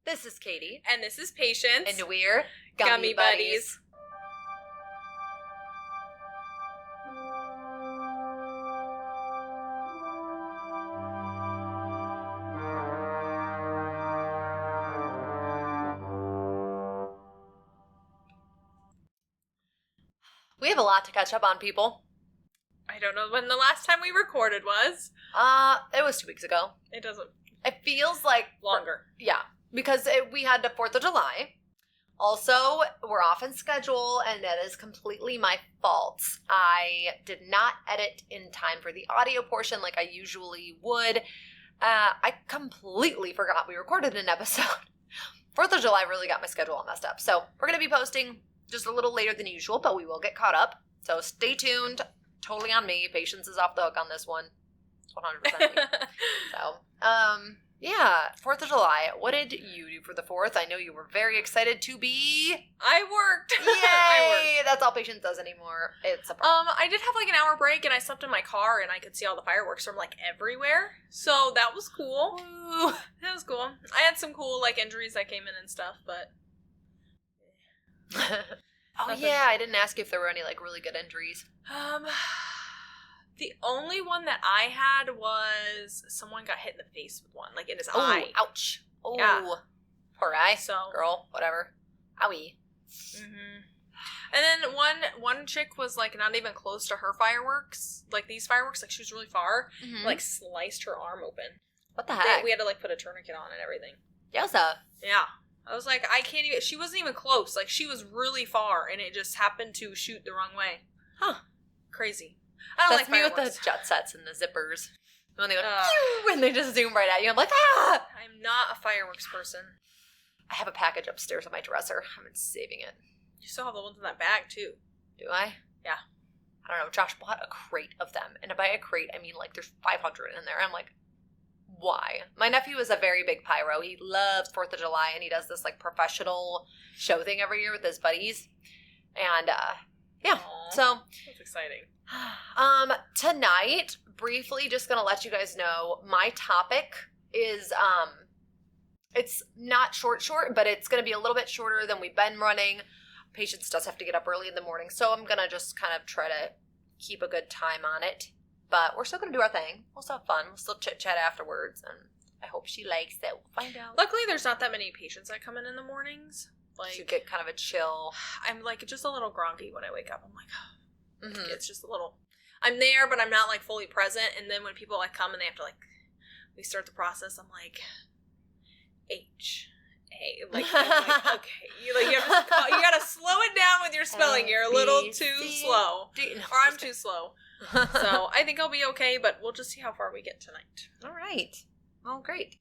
This is Katie. And this is Patience. And we're Gummy Buddies. We have a lot to catch up on, people. I don't know when the last time we recorded was. It was 2 weeks ago. It doesn't. It feels like... Longer. Yeah, because we had the 4th of July. Also, we're off in schedule, and that is completely my fault. I did not edit in time for the audio portion like I usually would. I completely forgot we recorded an episode. 4th of July really got my schedule all messed up. So we're going to be posting just a little later than usual, but we will get caught up. So stay tuned. Totally on me. Patience is off the hook on this one. It's 100% me. So, yeah, 4th of July. What did you do for the 4th? I know you were very excited to be... I worked. Yay! I worked. That's all Patience does anymore. It's a problem. I did have like an hour break, and I slept in my car, and I could see all the fireworks from like everywhere. So that was cool. Ooh. That was cool. I had some cool like injuries that came in and stuff, but... Oh, yeah, I didn't ask you if there were any, like, really good injuries. The only one that I had was someone got hit in the face with one, like in his eye. Ouch. Oh, yeah. Poor eye. So, girl, whatever. Owie. Mm-hmm. And then one chick was, like, not even close to her fireworks. Like, these fireworks, like, she was really far. Mm-hmm. Like, sliced her arm open. What the heck? We had to, like, put a tourniquet on and everything. Yowza. Yeah. I was like, I can't even... She wasn't even close. Like, she was really far, and it just happened to shoot the wrong way. Huh. Crazy. I don't That's like me fireworks. with the jet sets and the zippers. When they go, pew, and they just zoom right at you. I'm like, ah! I'm not a fireworks person. I have a package upstairs on my dresser. I've been saving it. You still have the ones in that bag, too. Do I? Yeah. I don't know. Josh bought a crate of them. And by a crate, I mean, like, there's 500 in there. I'm like... Why? My nephew is a very big pyro. He loves 4th of July, and he does this, like, professional show thing every year with his buddies. And, yeah. Aww, so. That's exciting. Tonight, briefly, just gonna let you guys know, my topic is, it's not short, but it's gonna be a little bit shorter than we've been running. Patience does have to get up early in the morning, so I'm gonna just kind of try to keep a good time on it. But we're still going to do our thing. We'll still have fun. We'll still chit-chat afterwards. And I hope she likes it. We'll find out. Luckily, there's not that many patients that come in the mornings. Like, so you get kind of a chill. I'm, like, just a little groggy when I wake up. I'm like, Mm-hmm. It's just a little... I'm there, but I'm not, like, fully present. And then when people, like, come and they have to, like... We start the process, I'm like... H-A. Like, I'm like, okay. You gotta slow it down with your spelling. You're a little too slow. Or I'm too slow. So I think I'll be okay, but we'll just see how far we get tonight. All right. Oh, great.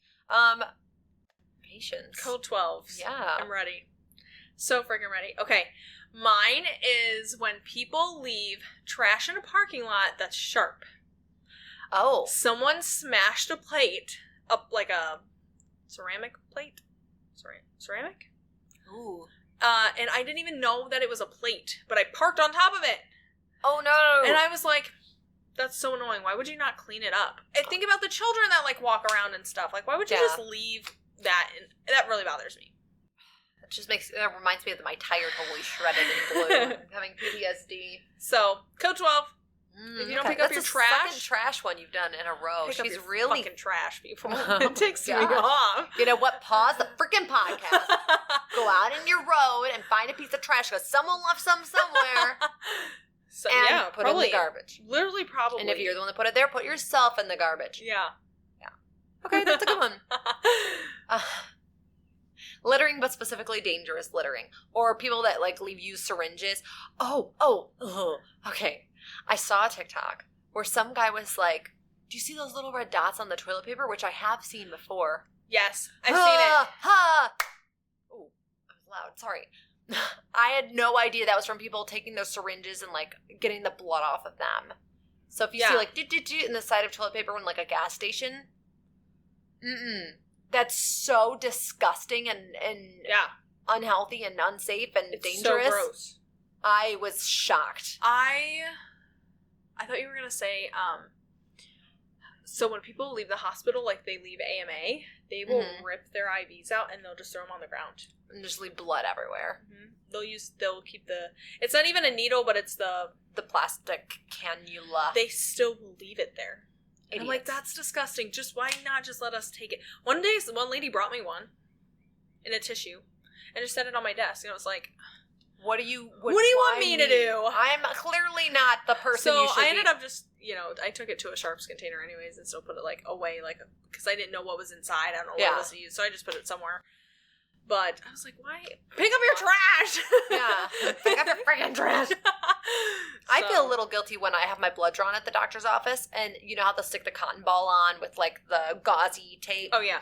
Patience. Code 12. Yeah. I'm ready. So freaking ready. Okay. Mine is when people leave trash in a parking lot that's sharp. Oh. Someone smashed a plate up, like a ceramic plate. Ceramic? Ooh. And I didn't even know that it was a plate, but I parked on top of it. Oh, no. And I was like, that's so annoying. Why would you not clean it up? And think about the children that, like, walk around and stuff. Like, why would you just leave that? And that really bothers me. That reminds me of my tire totally shredded in blue. I'm having PTSD. So, code 12. If you don't pick up your trash. That's the second trash one you've done in a row. She's really fucking trash, people. Oh, it takes me God. off. You know what? Pause the freaking podcast. Go out in your road and find a piece of trash because someone left some somewhere. So, and yeah, put probably, it in the garbage. Literally, probably. And if you're the one that put it there, put yourself in the garbage. Yeah. Okay, that's a good one. Littering, but specifically dangerous littering. Or people that, like, leave used syringes. Okay. I saw a TikTok where some guy was like, do you see those little red dots on the toilet paper? Which I have seen before. Yes, I've seen it. Oh, that was loud. Sorry. I had no idea that was from people taking those syringes and, like, getting the blood off of them. So if you see, like, in the side of toilet paper when, like, a gas station, that's so disgusting and unhealthy and unsafe and dangerous. So gross. I was shocked. I thought you were going to say, so when people leave the hospital, like, they leave AMA, they will rip their IVs out and they'll just throw them on the ground. And just leave blood everywhere. They'll keep it's not even a needle, but it's the plastic cannula. They still leave it there. Idiots. I'm like, that's disgusting. Why not just let us take it? One day, one lady brought me one in a tissue and just set it on my desk. And I was like, what do you want me to do? I'm clearly not the person you should be. So I ended up just, I took it to a Sharps container anyways and still put it like away, like, because I didn't know what was inside. I don't know what it was to use. So I just put it somewhere. But I was like, why? Pick up your trash! Yeah. Pick up your freaking trash. I feel a little guilty when I have my blood drawn at the doctor's office, and you know how they'll stick the cotton ball on with, like, the gauzy tape? Oh, yeah.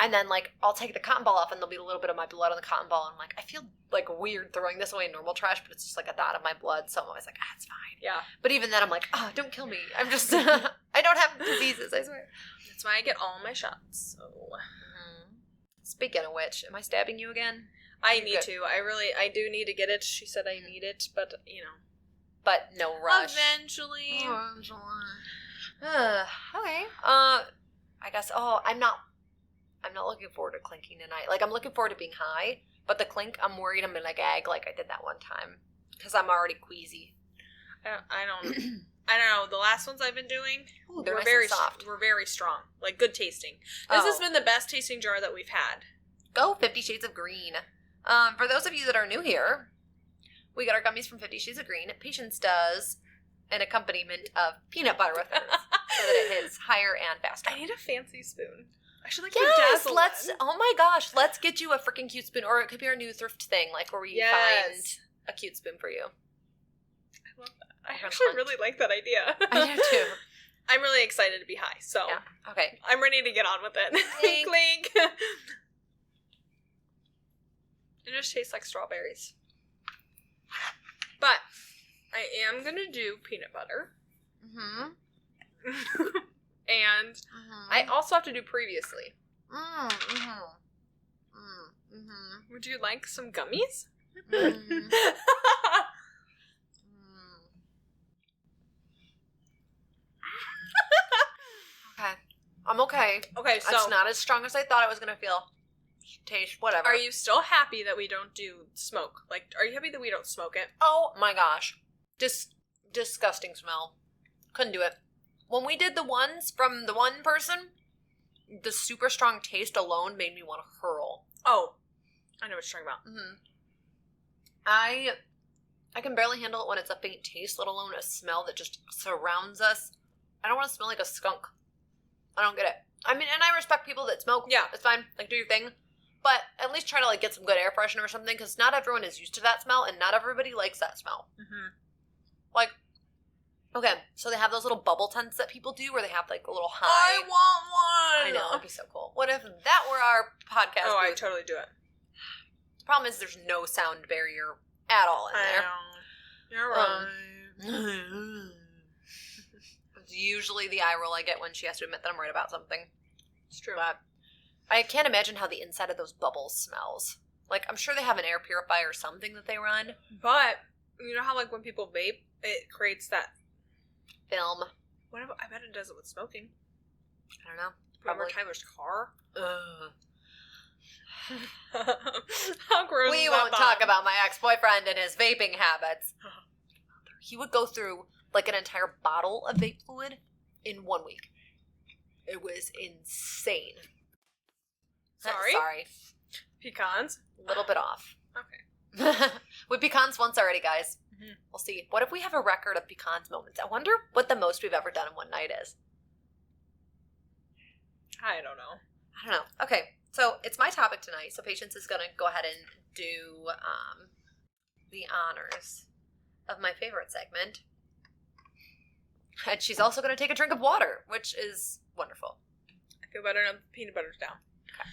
And then, like, I'll take the cotton ball off, and there'll be a little bit of my blood on the cotton ball, and I'm like, I feel, like, weird throwing this away in normal trash, but it's just, like, a dot of my blood, so I'm always like, it's fine. Yeah. But even then, I'm like, don't kill me. I'm just, I don't have diseases, I swear. That's why I get all my shots, so... Speaking of which, am I stabbing you again? I need to. I do need to get it. She said I need it, but, But no rush. Eventually. Okay. I guess, I'm not looking forward to clinking tonight. Like, I'm looking forward to being high, but the clink, I'm worried I'm going to gag like I did that one time. Because I'm already queasy. I don't know. The last ones I've been doing, they're nice and soft. We're very strong. Like, good tasting. This has been the best tasting jar that we've had. Go 50 Shades of Green. For those of you that are new here, we got our gummies from 50 Shades of Green. Patience does an accompaniment of peanut butter with hers so that it hits higher and faster. I need a fancy spoon. I should yes, oh my gosh, let's get you a freaking cute spoon. Or it could be our new thrift thing, like where we find a cute spoon for you. I love that. I actually really like that idea. I do too. I'm really excited to be high, so yeah. Okay. I'm ready to get on with it. Clink. Clink. It just tastes like strawberries. But I am going to do peanut butter. And I also have to do previously. Would you like some gummies? Okay. I'm okay. Okay, so... It's not as strong as I thought it was going to feel. Taste, whatever. Are you still happy that we don't do smoke? Like, are you happy that we don't smoke it? Oh my gosh. Disgusting smell. Couldn't do it. When we did the ones from the one person, the super strong taste alone made me want to hurl. Oh. I know what you're talking about. I can barely handle it when it's a faint taste, let alone a smell that just surrounds us. I don't want to smell like a skunk. I don't get it. I mean, and I respect people that smoke. Yeah. It's fine. Like, do your thing. But at least try to, like, get some good air freshener or something, because not everyone is used to that smell, and not everybody likes that smell. Like, okay, so they have those little bubble tents that people do, where they have, like, a little high... I want one! I know, it'd be so cool. What if that were our podcast Oh, booth? I'd totally do it. The problem is there's no sound barrier at all in there. You're right. It's usually the eye roll I get when she has to admit that I'm right about something. It's true. But I can't imagine how the inside of those bubbles smells. Like, I'm sure they have an air purifier or something that they run. But, you know how, like, when people vape, it creates that... Film. I bet it does it with smoking. I don't know. Remember Tyler's car? Ugh. How gross We is won't that talk about my ex-boyfriend and his vaping habits. He would go through, like, an entire bottle of vape fluid in 1 week. It was insane. Sorry. Pecans? A little bit off. Okay. With pecans once already, guys. We'll see. What if we have a record of pecans moments? I wonder what the most we've ever done in one night is. I don't know. Okay, so it's my topic tonight, so Patience is going to go ahead and do the honors of my favorite segment. And she's also going to take a drink of water, which is wonderful. I feel better now the peanut butter's down. Okay.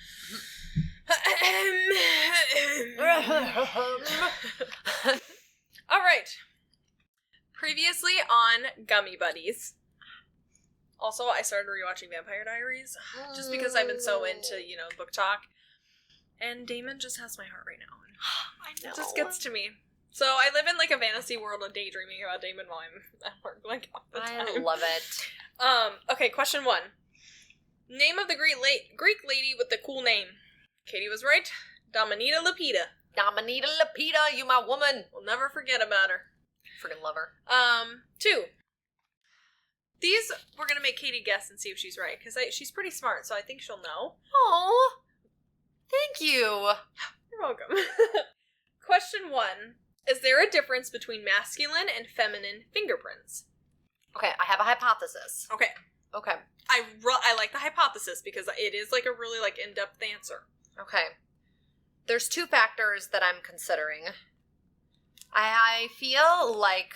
All right. Previously on Gummy Buddies. Also, I started rewatching Vampire Diaries just because I've been so into, book talk. And Damon just has my heart right now. I know. It just gets to me. So I live in, like, a fantasy world of daydreaming about Damon while I'm at work, like, all the time. I love it. Okay, question 1. Name of the Greek lady with the cool name. Katie was right. Dominita Lapita. Dominita Lapita, you my woman. We'll never forget about her. Freaking love her. 2. These, we're going to make Katie guess and see if she's right, because she's pretty smart, so I think she'll know. Oh, thank you. You're welcome. Question 1. Is there a difference between masculine and feminine fingerprints? Okay, I have a hypothesis. Okay. Okay. I like the hypothesis because it is like a really like in-depth answer. Okay. There's 2 factors that I'm considering. I feel like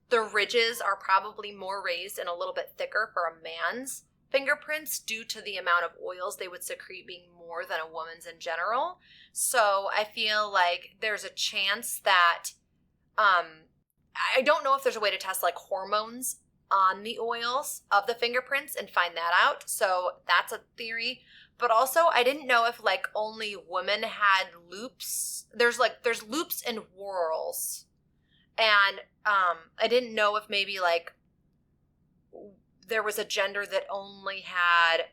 the ridges are probably more raised and a little bit thicker for a man's fingerprints due to the amount of oils they would secrete being more than a woman's in general. So I feel like there's a chance that I don't know if there's a way to test like hormones on the oils of the fingerprints and find that out. So that's a theory. But also I didn't know if like only women had loops. There's loops and whorls. And I didn't know if maybe like there was a gender that only had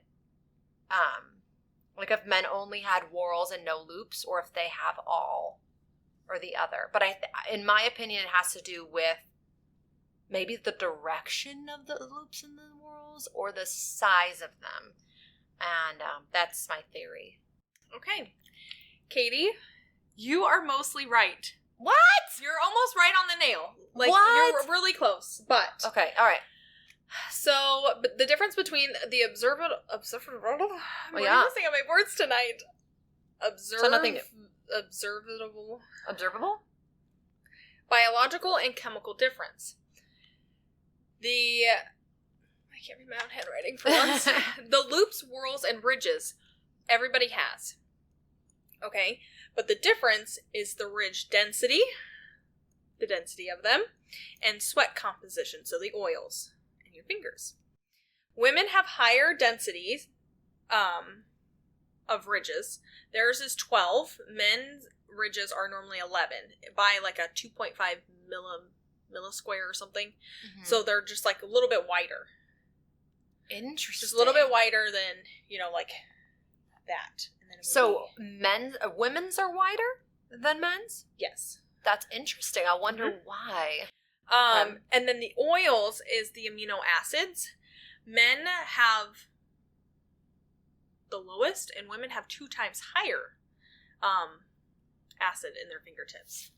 like if men only had whorls and no loops, or if they have all or the other. But in my opinion, it has to do with maybe the direction of the loops and the whorls or the size of them. And that's my theory. Okay. Katie, you are mostly right. What? You're almost right on the nail. Like, what? You're really close. But. Okay, all right. So, but the difference between the observable. I'm missing on my words tonight. Observable? Biological and chemical difference. I can't read my own handwriting for once. The loops, whorls, and ridges everybody has. Okay? But the difference is the ridge density, the density of them, and sweat composition, so the oils in your fingers. Women have higher densities of ridges. Theirs is 12. Men's ridges are normally 11 by like a 2.5 millisquare or something. Mm-hmm. So they're just like a little bit wider. Interesting. Just a little bit wider than, like that. And then so women's are wider than men's? Yes. That's interesting. I wonder why. And then the oils is the amino acids. Men have the lowest, and women have 2 times higher acid in their fingertips.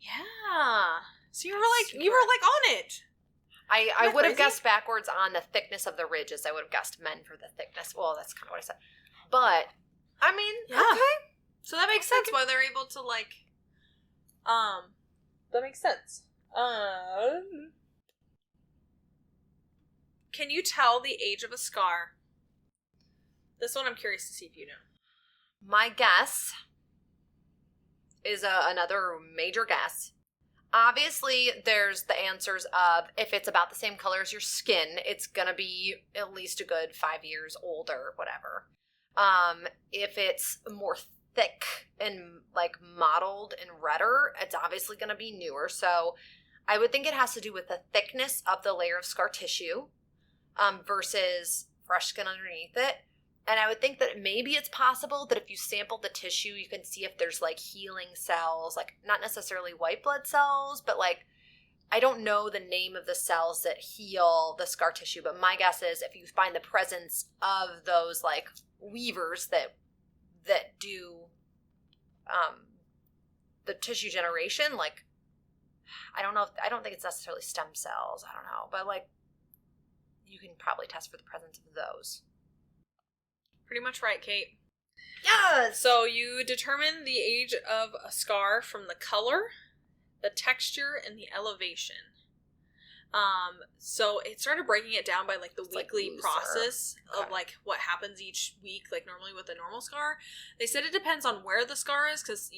Yeah. So you were on it. I would have guessed backwards on the thickness of the ridges. I would have guessed men for the thickness. Well, that's kind of what I said. But, I mean, okay. So that makes sense why they're able to, that makes sense. Can you tell the age of a scar? This one I'm curious to see if you know. My guess is another major guess. Obviously, there's the answers of if it's about the same color as your skin, it's going to be at least a good 5 years older, whatever. If it's more thick and mottled and redder, it's obviously going to be newer. So I would think it has to do with the thickness of the layer of scar tissue versus fresh skin underneath it. And I would think that maybe it's possible that if you sample the tissue, you can see if there's healing cells, not necessarily white blood cells, but I don't know the name of the cells that heal the scar tissue, but my guess is if you find the presence of those weavers that do the tissue generation, I don't know I don't think it's necessarily stem cells, I don't know, but you can probably test for the presence of those. Pretty much right, Kate. Yes! So you determine the age of a scar from the color, the texture, and the elevation. So it started breaking it down by the weekly process of what happens each week, normally with a normal scar. They said it depends on where the scar is because,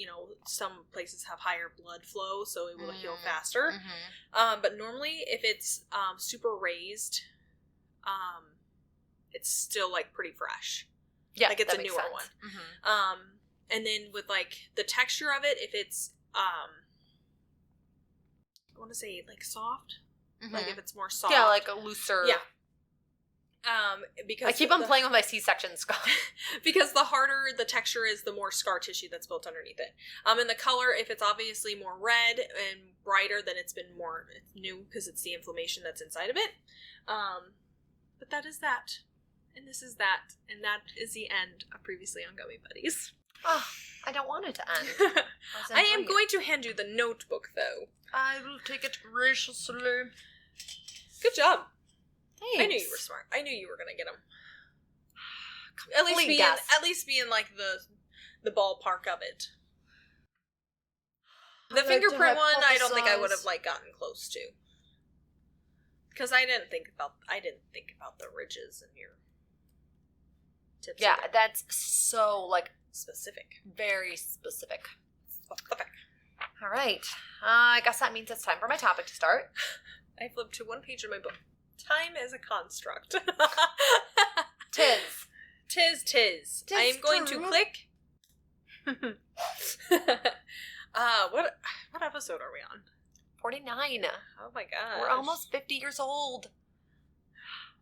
some places have higher blood flow, so it will heal faster. Mm-hmm. But normally if it's super raised, it's still pretty pretty fresh. Yeah, it's a newer one. Mm-hmm. And then with the texture of it, if it's I want to say soft, mm-hmm. If it's more soft, yeah, a looser. Yeah, Because I keep on playing with my C-section scar. Because the harder the texture is, the more scar tissue that's built underneath it. And the color, if it's obviously more red and brighter, then it's new because it's the inflammation that's inside of it. But that is that. And this is that. And that is the end of Previously on Gummy Buddies. Oh, I don't want it to end. I am going to hand you the notebook, though. I will take it graciously. Good job. Thanks. I knew you were smart. I knew you were gonna get them. At least be in like the ballpark of it. The fingerprint one, I don't think I would have like gotten close to, because I didn't think about the ridges in your tips. Yeah, that's so like specific, very specific. All right, I guess that means it's time for my topic to start. I flipped to one page of my book. Time is a construct. Tis. I am going to click. What episode are we on? 49. Oh my god. We're almost 50 years old.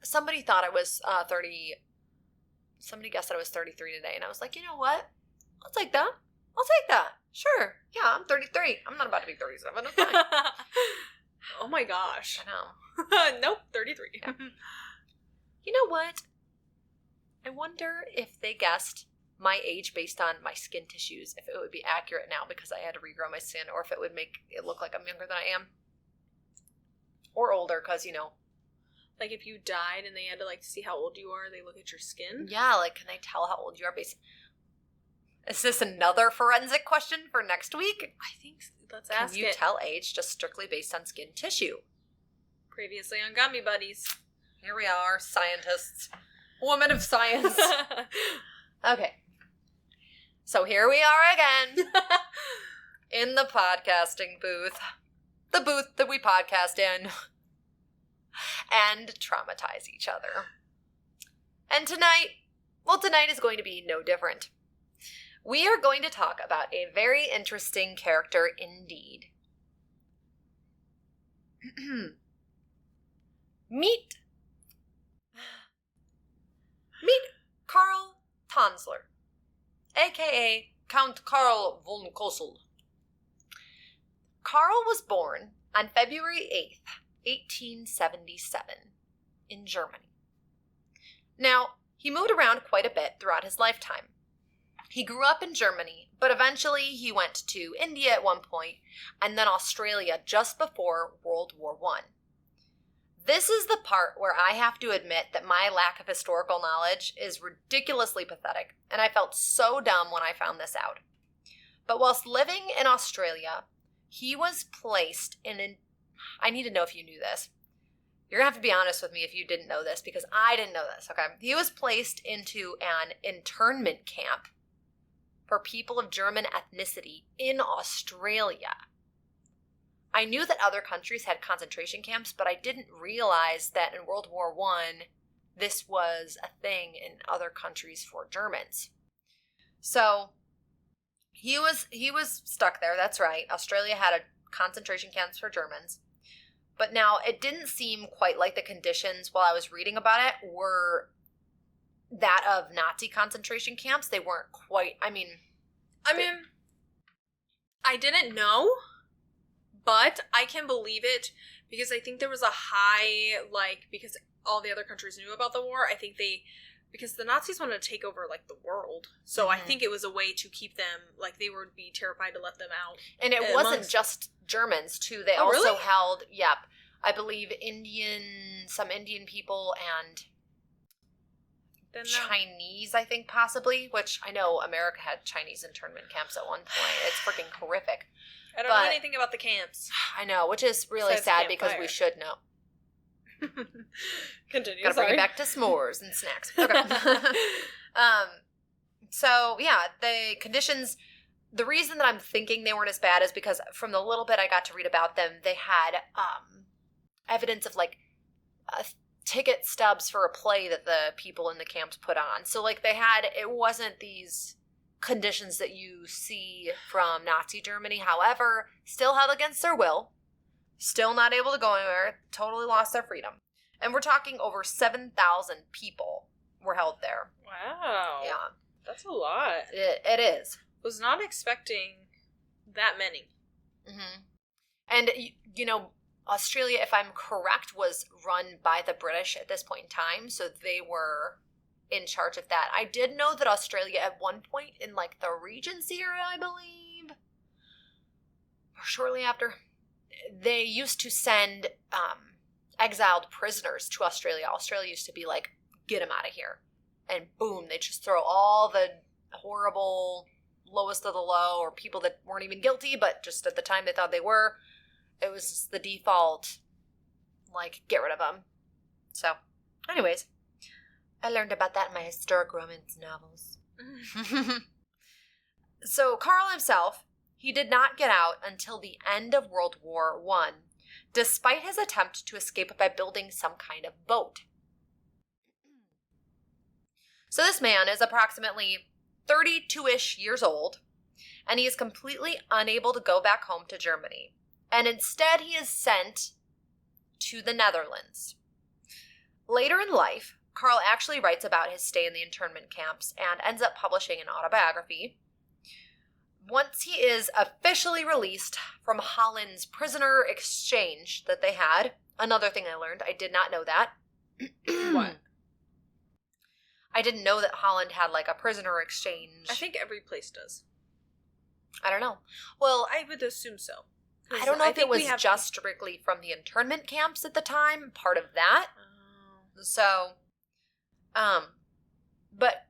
Somebody thought I was 30. Somebody guessed that I was 33 today, and I was like, you know what? I'll take that. Sure. Yeah, I'm 33. I'm not about to be 37. It's fine. Oh my gosh. I know. Nope, 33. Yeah. You know what? I wonder if they guessed my age based on my skin tissues, if it would be accurate now because I had to regrow my skin, or if it would make it look like I'm younger than I am. Or older, because, you know. Like if you died and they had to like see how old you are, they look at your skin? Yeah, like can I tell how old you are based... Is this another forensic question for next week? I think so. Let's ask it. Can you tell age just strictly based on skin tissue? Previously on Gummy Buddies. Here we are, scientists. Women of science. Okay. So here we are again. In the podcasting booth. The booth that we podcast in. And traumatize each other. And tonight is going to be no different. We are going to talk about a very interesting character indeed. Meet Carl Tanzler, a.k.a. Count Carl von Kossel. Carl was born on February 8th, 1877, in Germany. Now, he moved around quite a bit throughout his lifetime. He grew up in Germany, but eventually he went to India at one point, and then Australia just before World War I. This is the part where I have to admit that my lack of historical knowledge is ridiculously pathetic, and I felt so dumb when I found this out. But whilst living in Australia, he was placed in an... I need to know if you knew this. You're going to have to be honest with me if you didn't know this, because I didn't know this, okay? He was placed into an internment camp for people of German ethnicity in Australia. I knew that other countries had concentration camps, but I didn't realize that in World War I, this was a thing in other countries for Germans. So, he was stuck there, that's right. Australia had a concentration camps for Germans. But now, it didn't seem quite like the conditions while I was reading about it were that of Nazi concentration camps. They weren't quite, I didn't know, but I can believe it because I think there was a high, because all the other countries knew about the war, because the Nazis wanted to take over, the world. So I think it was a way to keep them, they would be terrified to let them out. And it wasn't just Germans, too. They also really? held, I believe some Indian people and Chinese, I think, possibly, which I know America had Chinese internment camps at one point. It's freaking horrific. I don't know anything about the camps. I know, which is really sad because we should know. Continue. Gotta bring it back to s'mores and snacks. Okay. So, the conditions, the reason that I'm thinking they weren't as bad is because from the little bit I got to read about them, they had evidence of, ticket stubs for a play that the people in the camps put on. So, it wasn't these conditions that you see from Nazi Germany. However, still held against their will, still not able to go anywhere, totally lost their freedom. And we're talking over 7,000 people were held there. Wow. Yeah. That's a lot. It is. Was not expecting that many. Mm-hmm. And, Australia, if I'm correct, was run by the British at this point in time, so they were in charge of that. I did know that Australia at one point in, the Regency era, I believe, or shortly after, they used to send exiled prisoners to Australia. Australia used to be like, get them out of here. And boom, they just throw all the horrible lowest of the low, or people that weren't even guilty, but just at the time they thought they were. It was just the default, get rid of them. So, anyways, I learned about that in my historic romance novels. So, Carl himself, he did not get out until the end of World War I, despite his attempt to escape by building some kind of boat. So this man is approximately 32-ish years old, and he is completely unable to go back home to Germany. And instead, he is sent to the Netherlands. Later in life, Carl actually writes about his stay in the internment camps and ends up publishing an autobiography. Once he is officially released from Holland's prisoner exchange that they had, another thing I learned, I did not know that. What? I didn't know that Holland had a prisoner exchange. I think every place does. I don't know. Well, I would assume so. I don't know if it was just strictly from the internment camps at the time, part of that. Oh. So, but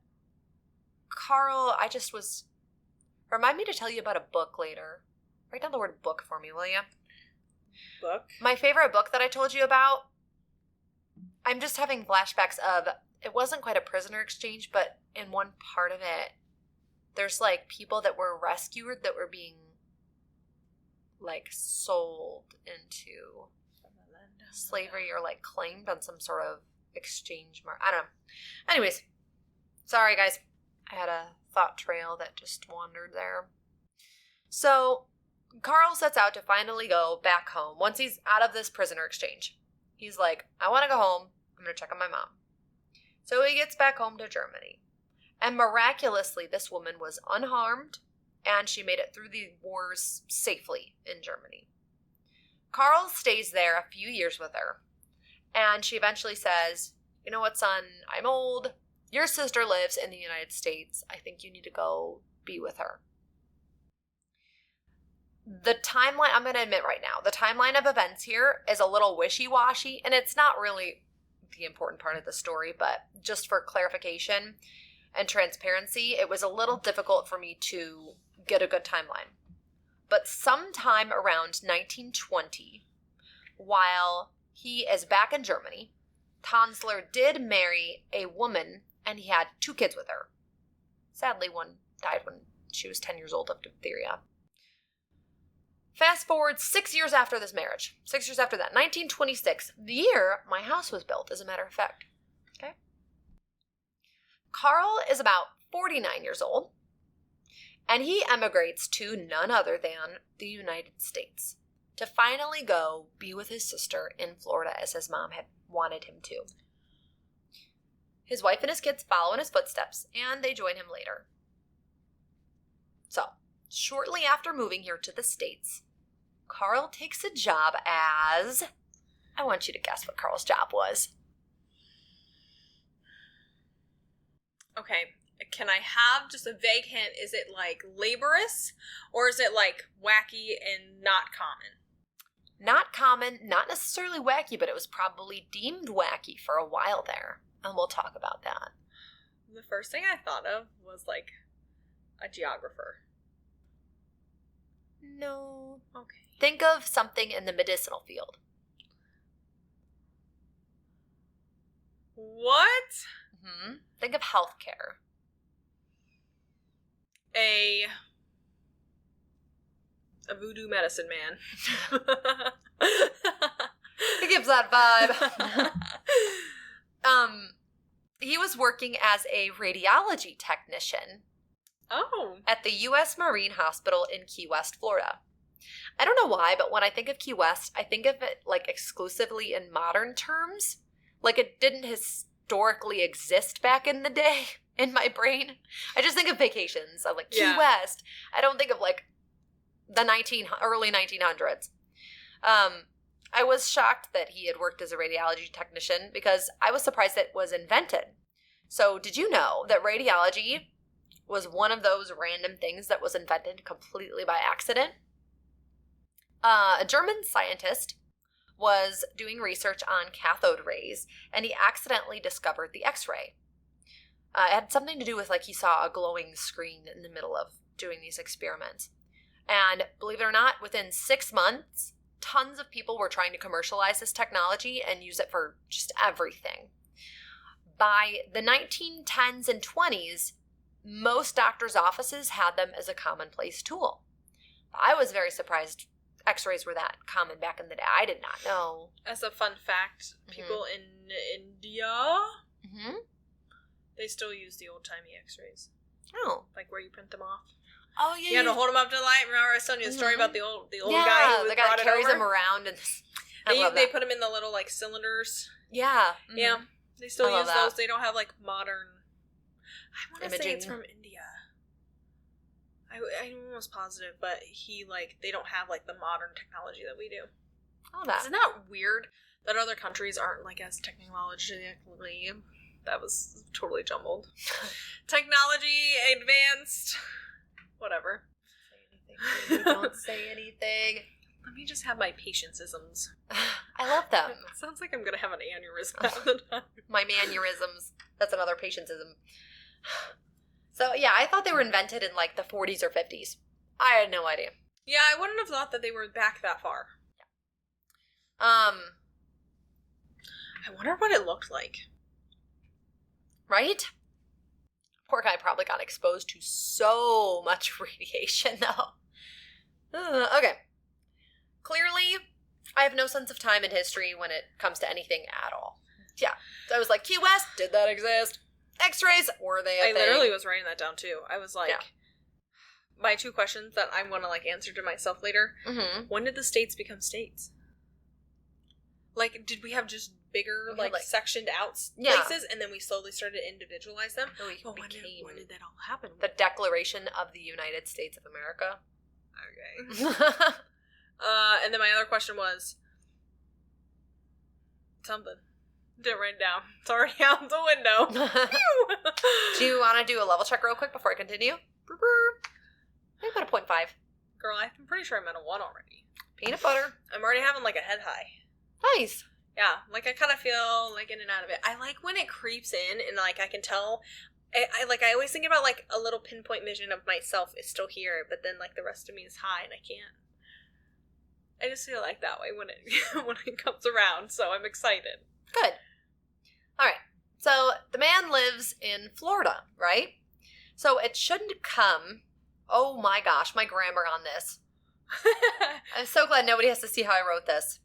Carl, I just was, remind me to tell you about a book later. Write down the word book for me, will you? Book? My favorite book that I told you about, I'm just having flashbacks of, it wasn't quite a prisoner exchange, but in one part of it, there's people that were rescued that were being sold into slavery or claimed on some sort of exchange mark. I don't know. Anyways, sorry guys. I had a thought trail that just wandered there. So, Carl sets out to finally go back home once he's out of this prisoner exchange. He's like, I want to go home. I'm going to check on my mom. So he gets back home to Germany. And miraculously, this woman was unharmed, and she made it through the wars safely in Germany. Carl stays there a few years with her, and she eventually says, you know what, son, I'm old. Your sister lives in the United States. I think you need to go be with her. The timeline, I'm going to admit right now, the timeline of events here is a little wishy-washy, and it's not really the important part of the story, but just for clarification and transparency, it was a little difficult for me to get a good timeline. But sometime around 1920, while he is back in Germany, Tanzler did marry a woman, and he had 2 kids with her. Sadly, one died when she was 10 years old of diphtheria. Fast forward 6 years after this marriage. 6 years after that, 1926, the year my house was built, as a matter of fact. Okay. Carl is about 49 years old, and he emigrates to none other than the United States to finally go be with his sister in Florida, as his mom had wanted him to. His wife and his kids follow in his footsteps, and they join him later. So, shortly after moving here to the States, Carl takes a job as... I want you to guess what Carl's job was. Okay, can I have just a vague hint? Is it laborious, or is it wacky and not common? Not common, not necessarily wacky, but it was probably deemed wacky for a while there. And we'll talk about that. The first thing I thought of was a geographer. No. Okay. Think of something in the medicinal field. What? Mm-hmm. Think of healthcare. A voodoo medicine man. He gives that vibe. He was working as a radiology technician. Oh. At the U.S. Marine Hospital in Key West, Florida. I don't know why, but when I think of Key West, I think of it exclusively in modern terms. Like it didn't historically exist back in the day in my brain. I just think of vacations. I'm like, Key West. I don't think of like the early 1900s. I was shocked that he had worked as a radiology technician because I was surprised it was invented. So did you know that radiology was one of those random things that was invented completely by accident? A German scientist was doing research on cathode rays, and he accidentally discovered the X-ray. It had something to do with, like, he saw a glowing screen in the middle of doing these experiments. And believe it or not, within 6 months, tons of people were trying to commercialize this technology and use it for just everything. By the 1910s and 20s, most doctors' offices had them as a commonplace tool. I was very surprised X-rays were that common back in the day. I did not know. As a fun fact, people in India, they still use the old-timey X-rays. Oh. Like where you print them off. Oh, yeah. You had to hold them up to the light. Remember I was telling you the story about the old guy who the guy brought carries it over? them around. And they put them in the little, like, cylinders. Yeah. Yeah. They still use those. They don't have, like, modern... I want to say it's from India. I'm almost positive, but they don't have, like, the modern technology that we do. Oh, that. Isn't that weird that other countries aren't, like, as technologically... That was totally jumbled. Technology, advanced... Whatever. Say anything. Don't say anything. Let me just have my patience-isms. I love them. Sounds like I'm going to have an aneurysm half the time. My mannerisms. That's another patience-ism. So, yeah, I thought they were invented in, like, the 40s or 50s. I had no idea. Yeah, I wouldn't have thought that they were back that far. Yeah. I wonder what it looked like. Right? Poor guy probably got exposed to so much radiation, though. Okay. Clearly, I have no sense of time and history when it comes to anything at all. Yeah. So I was like, Key West, did that exist? X-rays, were they a thing? I literally was writing that down, too. I was like, my 2 questions that I'm going to, like, answer to myself later. Mm-hmm. When did the states become states? Like, did we have just bigger, like sectioned out places, and then we slowly started to individualize them? When did that all happen? The Declaration of the United States of America. Okay. And then my other question was something. Didn't write it down. It's already out the window. Do you want to do a level check real quick before I continue? Maybe put a 0.5. Girl, I'm pretty sure I'm at a 1 already. Peanut butter. I'm already having, like, a head high. Nice. Yeah, like, I kind of feel, like, in and out of it. I like when it creeps in and, like, I can tell. I always think about, like, a little pinpoint vision of myself is still here, but then, like, the rest of me is high and I can't. I just feel like that way when it comes around, so I'm excited. Good. All right. So the man lives in Florida, right? So it shouldn't come. Oh my gosh, my grammar on this. I'm so glad nobody has to see how I wrote this.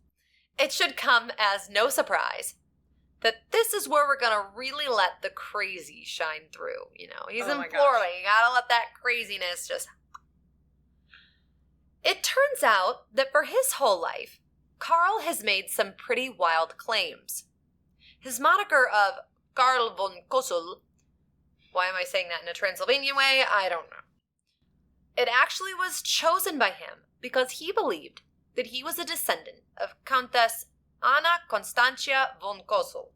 It should come as no surprise that this is where we're going to really let the crazy shine through. You know, he's in Florida. Gosh. You got to let that craziness just... It turns out that for his whole life, Carl has made some pretty wild claims. His moniker of Carl von Kossel, why am I saying that in a Transylvanian way? I don't know. It actually was chosen by him because he believed that he was a descendant of Countess Anna Constantia von Kossel.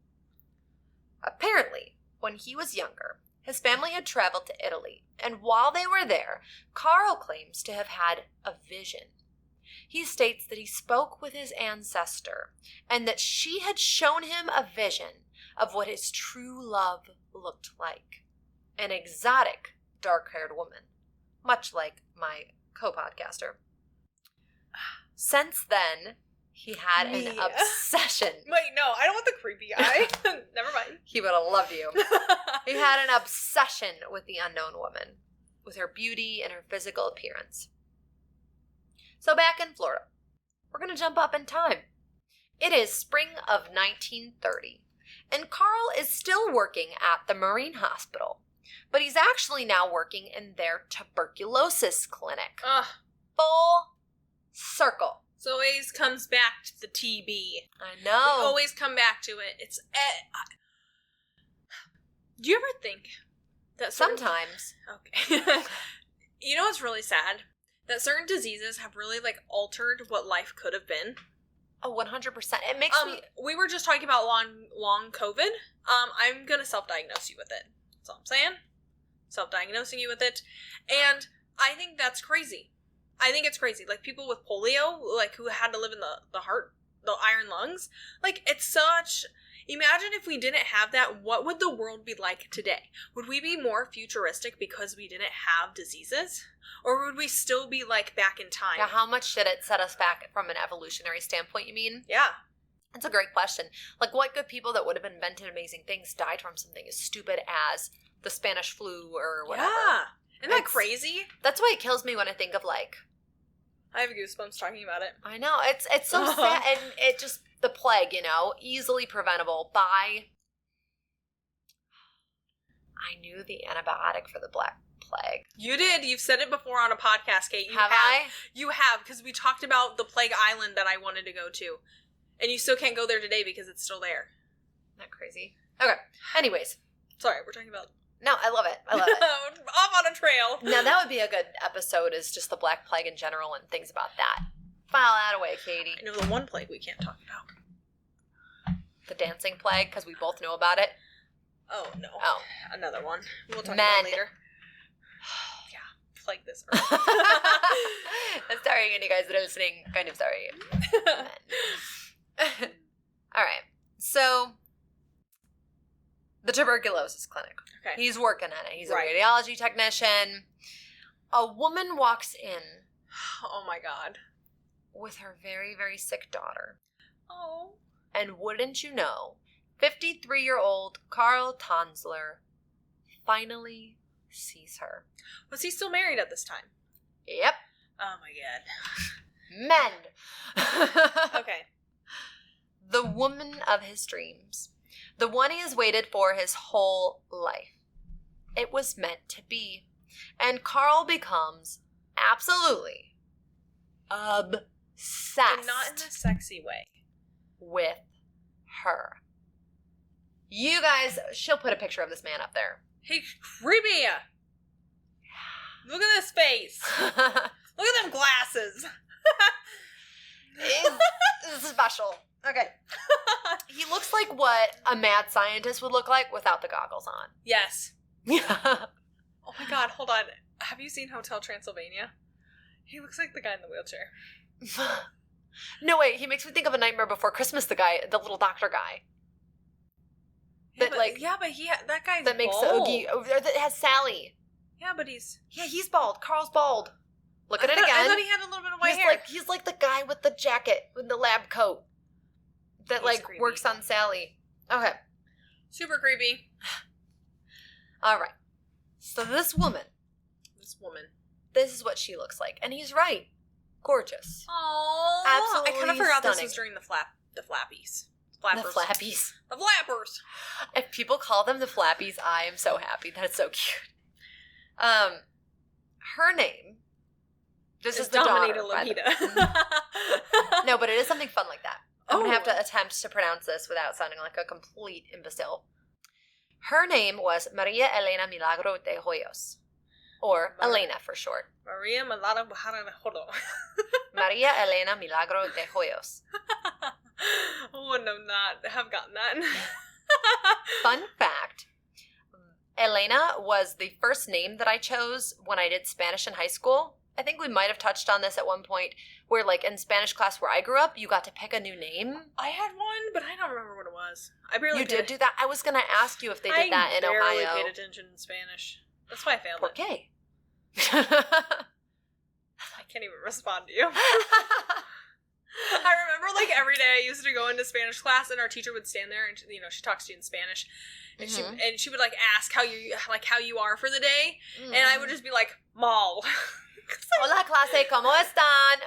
Apparently, when he was younger, his family had traveled to Italy, and while they were there, Carl claims to have had a vision. He states that he spoke with his ancestor, and that she had shown him a vision of what his true love looked like. An exotic, dark-haired woman, much like my co-podcaster. Since then, he had an obsession. Wait, no, I don't want the creepy eye. Never mind. He would have loved you. He had an obsession with the unknown woman, with her beauty and her physical appearance. So back in Florida, we're going to jump up in time. It is spring of 1930, and Carl is still working at the Marine Hospital, but he's actually now working in their tuberculosis clinic. Ugh. Full circle. So it always comes back to the TB. I know. We always come back to it. It's... do you ever think that sometimes. Okay. You know what's really sad? That certain diseases have really, like, altered what life could have been. Oh, 100%. It makes me... We were just talking about long COVID. I'm gonna self-diagnose you with it. That's all I'm saying. Self-diagnosing you with it. And I think that's crazy. I think it's crazy. Like, people with polio, like, who had to live in the heart, the iron lungs. Like, it's such... Imagine if we didn't have that, what would the world be like today? Would we be more futuristic because we didn't have diseases? Or would we still be, like, back in time? Yeah, how much did it set us back from an evolutionary standpoint, you mean? Yeah. That's a great question. Like, what good people that would have invented amazing things died from something as stupid as the Spanish flu or whatever? Yeah. Isn't that crazy? That's why it kills me when I think of, like... I have goosebumps talking about it. I know. It's so sad. And it just... The plague, you know, easily preventable by... I knew the antibiotic for the Black Plague. You did. You've said it before on a podcast, Kate. Have I? You have, because we talked about the Plague Island that I wanted to go to. And you still can't go there today because it's still there. Isn't that crazy? Okay. Anyways. Sorry, we're talking about... No, I love it. I love it. Off on a trail. Now, that would be a good episode, is just the Black Plague in general and things about that. File that away, Katie. I know the one plague we can't talk about. The dancing plague, because we both know about it. Oh, no. Oh. Another one. We'll talk about it later. Yeah. Plague this earth. I'm sorry, any guys that are listening. Kind of sorry. All right. So, the tuberculosis clinic. Okay. He's working on it. He's a radiology technician. A woman walks in. Oh, my God. With her very, very sick daughter. Oh. And wouldn't you know, 53-year-old Carl Tanzler finally sees her. Was he still married at this time? Yep. Oh, my God. Men. Okay. The woman of his dreams. The one he has waited for his whole life. It was meant to be. And Carl becomes absolutely obsessed. And not in a sexy way. With her. You guys, she'll put a picture of this man up there. He's creepy. Look at this face. Look at them glasses. This is special. Okay. He looks like what a mad scientist would look like without the goggles on. Yes. Yeah. Oh my God, hold on. Have you seen Hotel Transylvania? He looks like the guy in the wheelchair. No, wait, he makes me think of A Nightmare Before Christmas, the little doctor guy. That guy that makes the Oogie, that has Sally. Yeah, but he's bald. Carl's bald. Look at it again. I thought he had a little bit of white hair. He's like the guy with the jacket, with the lab coat. That, creepy. works on Sally. Okay. Super creepy. All right. So this woman. This is what she looks like. And he's right. Gorgeous. Oh, absolutely I kind of forgot stunning. this was during the flappies. The flappies. The flappers. If people call them the flappies, I am so happy. That's so cute. Her name. This is the daughter. No, but it is something fun like that. I'm going to have to attempt to pronounce this without sounding like a complete imbecile. Her name was Maria Elena Milagro de Hoyos. Or Elena for short. Maria Milagro. Maria Elena Milagro de Hoyos. Wouldn't have gotten that. Fun fact. Elena was the first name that I chose when I did Spanish in high school. I think we might have touched on this at one point, where in Spanish class where I grew up, you got to pick a new name. I had one, but I don't remember what it was. I barely did do that? I was going to ask you if they did that in Ohio. I barely paid attention in Spanish. That's why I failed ¿Por qué? I can't even respond to you. I remember every day I used to go into Spanish class and our teacher would stand there and she talks to you in Spanish and she would ask how you are for the day and I would just be like mal. Hola clase, ¿cómo están?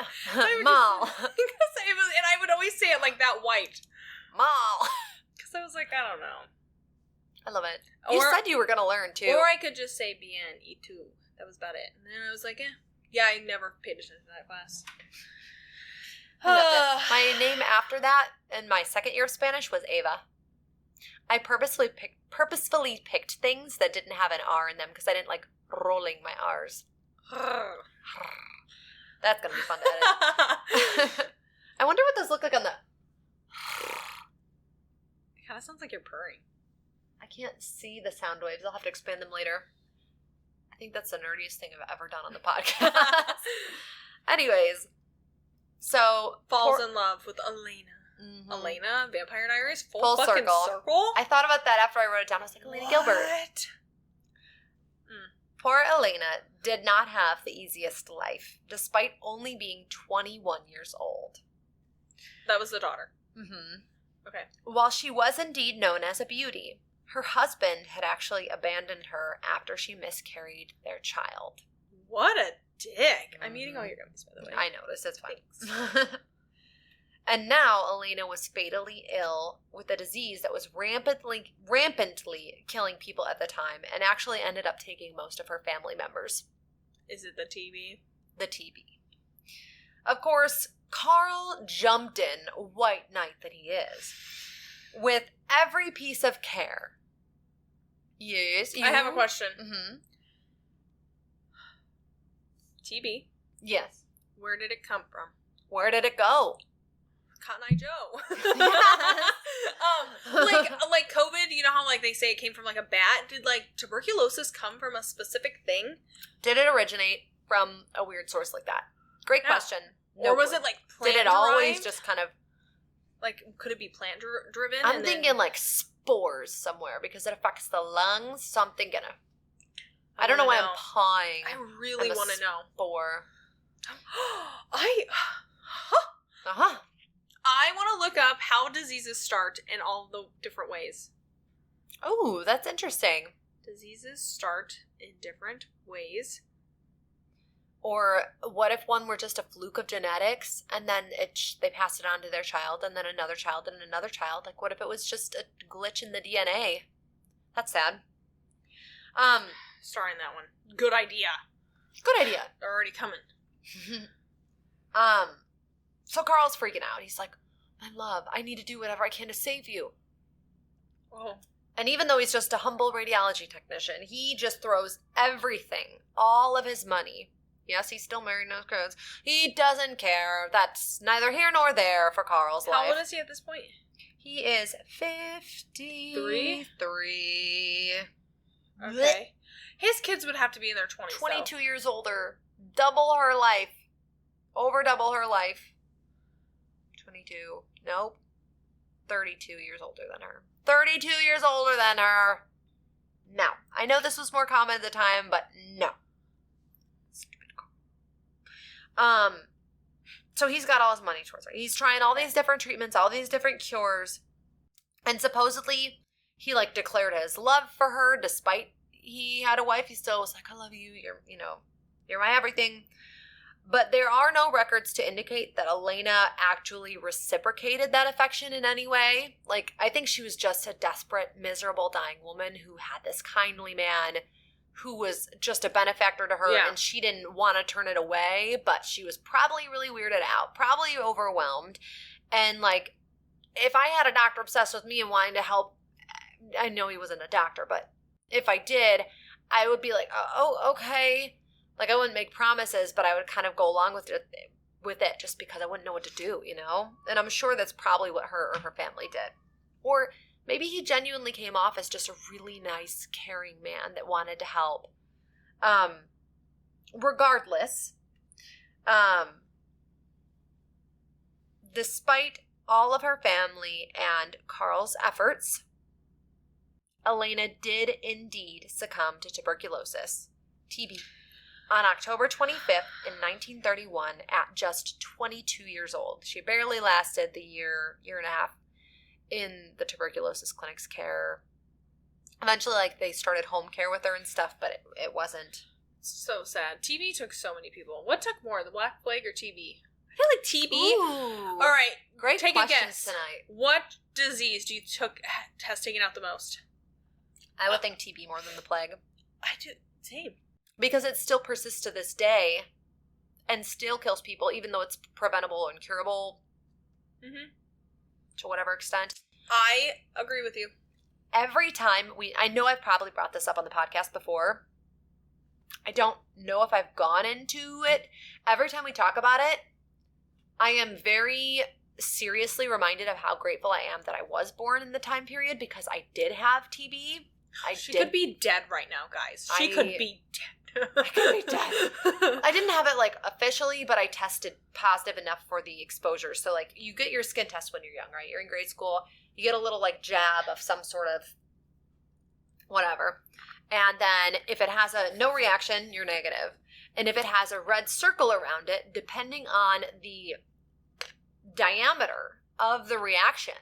Mal. And I would always say it like that white. Mal. Because I was like, I don't know. I love it. You said you were going to learn too. Or I could just say bien y tú. That was about it. And then I was like, yeah, I never paid attention to that class. My name after that in my second year of Spanish was Ava. I purposefully picked things that didn't have an R in them because I didn't like rolling my R's. That's going to be fun to edit. I wonder what those look like on the... It kind of sounds like you're purring. I can't see the sound waves. I'll have to expand them later. I think that's the nerdiest thing I've ever done on the podcast. Anyways, so... Falls in love with Elena. Mm-hmm. Elena, Vampire Diaries, full fucking circle. I thought about that after I wrote it down. I was like, Elena Gilbert. Poor Elena did not have the easiest life, despite only being 21 years old. That was the daughter. Mm-hmm. Okay. While she was indeed known as a beauty, her husband had actually abandoned her after she miscarried their child. What a dick. I'm eating all your gummies, by the way. I noticed. It's fine. And now Elena was fatally ill with a disease that was rampantly killing people at the time and actually ended up taking most of her family members. Is it the TB? The TB. Of course, Carl jumped in, white knight that he is, with every piece of care. Yes. I have a question. Mm-hmm. TB? Yes. Where did it come from? Where did it go? Cotton Eye Joe. like COVID, you know how like they say it came from like a bat? Did like tuberculosis come from a specific thing? Did it originate from a weird source like that? Great question. Or was it like plant Did it always just kind of... Like, could it be plant driven? I'm thinking like spores somewhere because it affects the lungs, so I'm thinking of... I don't know why I'm pawing. I really want to know. Spore. Uh-huh. I want to look up how diseases start in all the different ways. Oh, that's interesting. Diseases start in different ways. Or what if one were just a fluke of genetics and then they pass it on to their child and then another child and another child? Like, what if it was just a glitch in the DNA? That's sad. Starring that one. Good idea. Good idea. They're already coming. So Carl's freaking out. He's like, my love, I need to do whatever I can to save you. Oh. And even though he's just a humble radiology technician, he just throws everything, all of his money. Yes, he's still married, no kids. He doesn't care. That's neither here nor there for Carl's life. How old is he at this point? He is 53. Okay. His kids would have to be in their 20s, 22 years older. Double her life. Over double her life. 22. Nope. 32 years older than her. 32 years older than her. No. I know this was more common at the time, but no. Stupid Carl. So he's got all his money towards her. He's trying all these different treatments, all these different cures. And supposedly, he, like, declared his love for her despite he had a wife. He still was like, I love you. You're my everything. But there are no records to indicate that Elena actually reciprocated that affection in any way. Like, I think she was just a desperate, miserable, dying woman who had this kindly man who was just a benefactor to her, and she didn't want to turn it away, but she was probably really weirded out, probably overwhelmed. And, like, if I had a doctor obsessed with me and wanting to help, I know he wasn't a doctor, but if I did, I would be like, oh, okay. Like, I wouldn't make promises, but I would kind of go along with it just because I wouldn't know what to do, you know? And I'm sure that's probably what her or her family did. Or maybe he genuinely came off as just a really nice, caring man that wanted to help. Regardless, despite all of her family and Carl's efforts, Elena did indeed succumb to tuberculosis, TB, on October 25th in 1931 at just 22 years old. She barely lasted the year and a half in the tuberculosis clinic's care. Eventually, like, they started home care with her and stuff, but it wasn't. So sad. TB took so many people. What took more, the Black Plague or TB? I feel like TB. Ooh, all right, great take a questions guess tonight. What disease do you has taken out the most? I would think TB more than the plague. I do. Same. Because it still persists to this day. and still kills people, even though it's preventable and curable to whatever extent. I agree with you. Every time I know I've probably brought this up on the podcast before. I don't know if I've gone into it. Every time we talk about it, I am very seriously reminded of how grateful I am that I was born in the time period, because I did have TB. She could be dead right now, guys. She could be dead. I could be dead. I didn't have it, like, officially, but I tested positive enough for the exposure. So, like, you get your skin test when you're young, right? You're in grade school. You get a little, like, jab of some sort of whatever. And then if it has a no reaction, you're negative. And if it has a red circle around it, depending on the diameter of the reaction,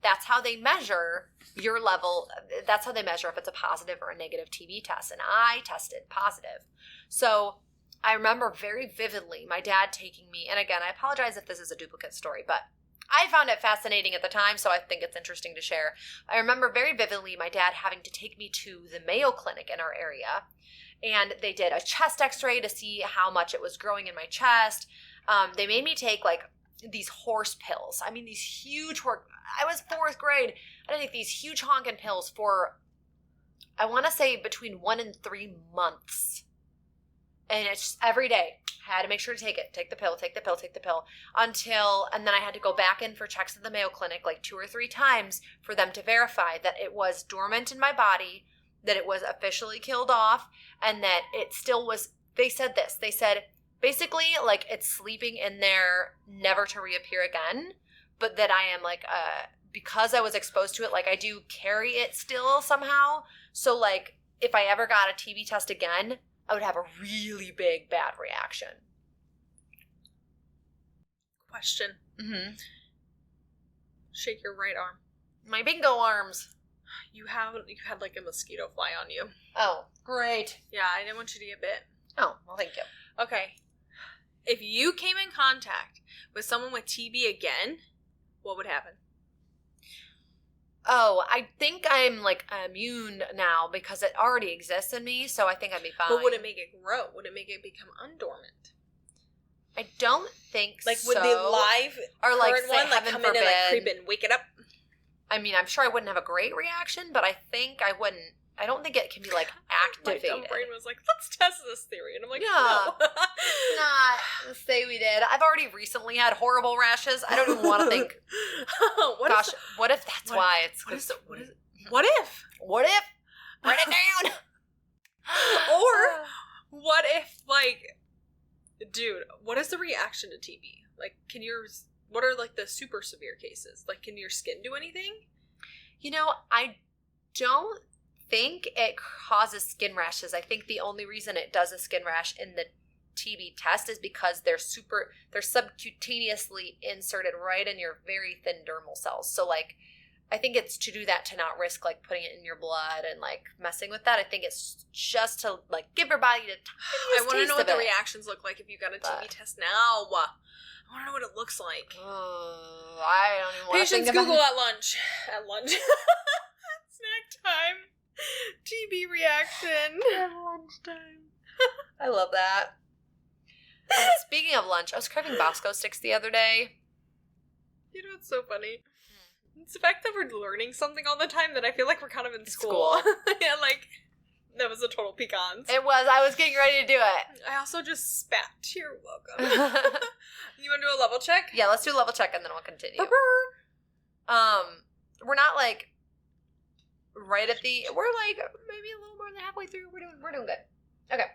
that's how they measure your level. That's how they measure if it's a positive or a negative TB test. And I tested positive. So I remember very vividly my dad taking me, and again, I apologize if this is a duplicate story, but I found it fascinating at the time, so I think it's interesting to share. I remember very vividly my dad having to take me to the Mayo Clinic in our area, and they did a chest x-ray to see how much it was growing in my chest. They made me take, like, these horse pills. I mean, these huge I was 4th grade. I had to take these huge honking pills for, I want to say, between 1 and 3 months. And it's just every day. I had to make sure to take it. Take the pill, take the pill, take the pill. And then I had to go back in for checks at the Mayo Clinic like 2 or 3 times for them to verify that it was dormant in my body, that it was officially killed off, and that it still was, they said this. They said, basically, like, it's sleeping in there never to reappear again, but that I am, like, because I was exposed to it, like, I do carry it still somehow. So, like, if I ever got a TB test again, I would have a really big bad reaction. Question. Shake your right arm. My bingo arms. You had like a mosquito fly on you. Oh, great. Yeah, I didn't want you to get bit. Oh, well, thank you. Okay. If you came in contact with someone with TB again, what would happen? Oh, I think I'm, like, immune now because it already exists in me, so I think I'd be fine. But would it make it grow? Would it make it become undormant? I don't think like, so. Would the live or, like, current one, like, come in and, like, creep and wake it up? I mean, I'm sure I wouldn't have a great reaction, but I think I wouldn't. I don't think it can be, like, activated. My dumb brain was like, let's test this theory. And I'm like, yeah. No. Let's say we did. I've already recently had horrible rashes. I don't even want to think. What if that's why it's... What if? Write it down! Or, what if, like... Dude, what is the reaction to TB? Like, what are, like, the super severe cases? Like, can your skin do anything? You know, I don't think it causes skin rashes. I think the only reason it does a skin rash in the TB test is because they're subcutaneously inserted right in your very thin dermal cells. So, like, I think it's to do that to not risk, like, putting it in your blood and, like, messing with that. I think it's just to, like, give your body the tiniest I want to know what the reactions look like if you got a TB test now. I want to know what it looks like. I don't even want to think about Google at lunch. At lunch. Snack time. TB reaction. At lunchtime. I love that. And speaking of lunch, I was craving Bosco sticks the other day. You know, it's so funny. It's the fact that we're learning something all the time that I feel like we're kind of in school. Yeah, like, that was a total pecans. It was. I was getting ready to do it. I also just spat. You're welcome. You want to do a level check? Yeah, let's do a level check and then we'll continue. We're not, like, right at the... We're, like, maybe a little more than halfway through. We're doing good. Okay.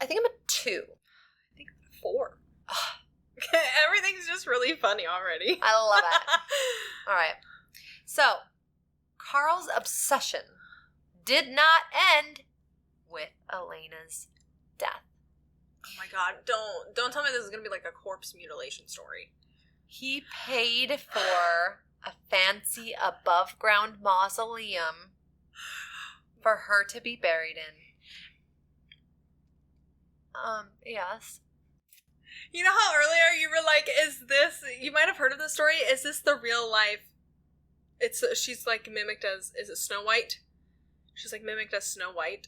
I think I'm a 2. I think I'm a 4. Everything's just really funny already. I love it. All right. So, Carl's obsession did not end with Elena's death. Oh my god, don't tell me this is going to be like a corpse mutilation story. He paid for a fancy above-ground mausoleum for her to be buried in. Yes. You know how earlier you were like, is this, you might have heard of this story, is this the real life, she's like mimicked as, is it Snow White? She's like mimicked as Snow White.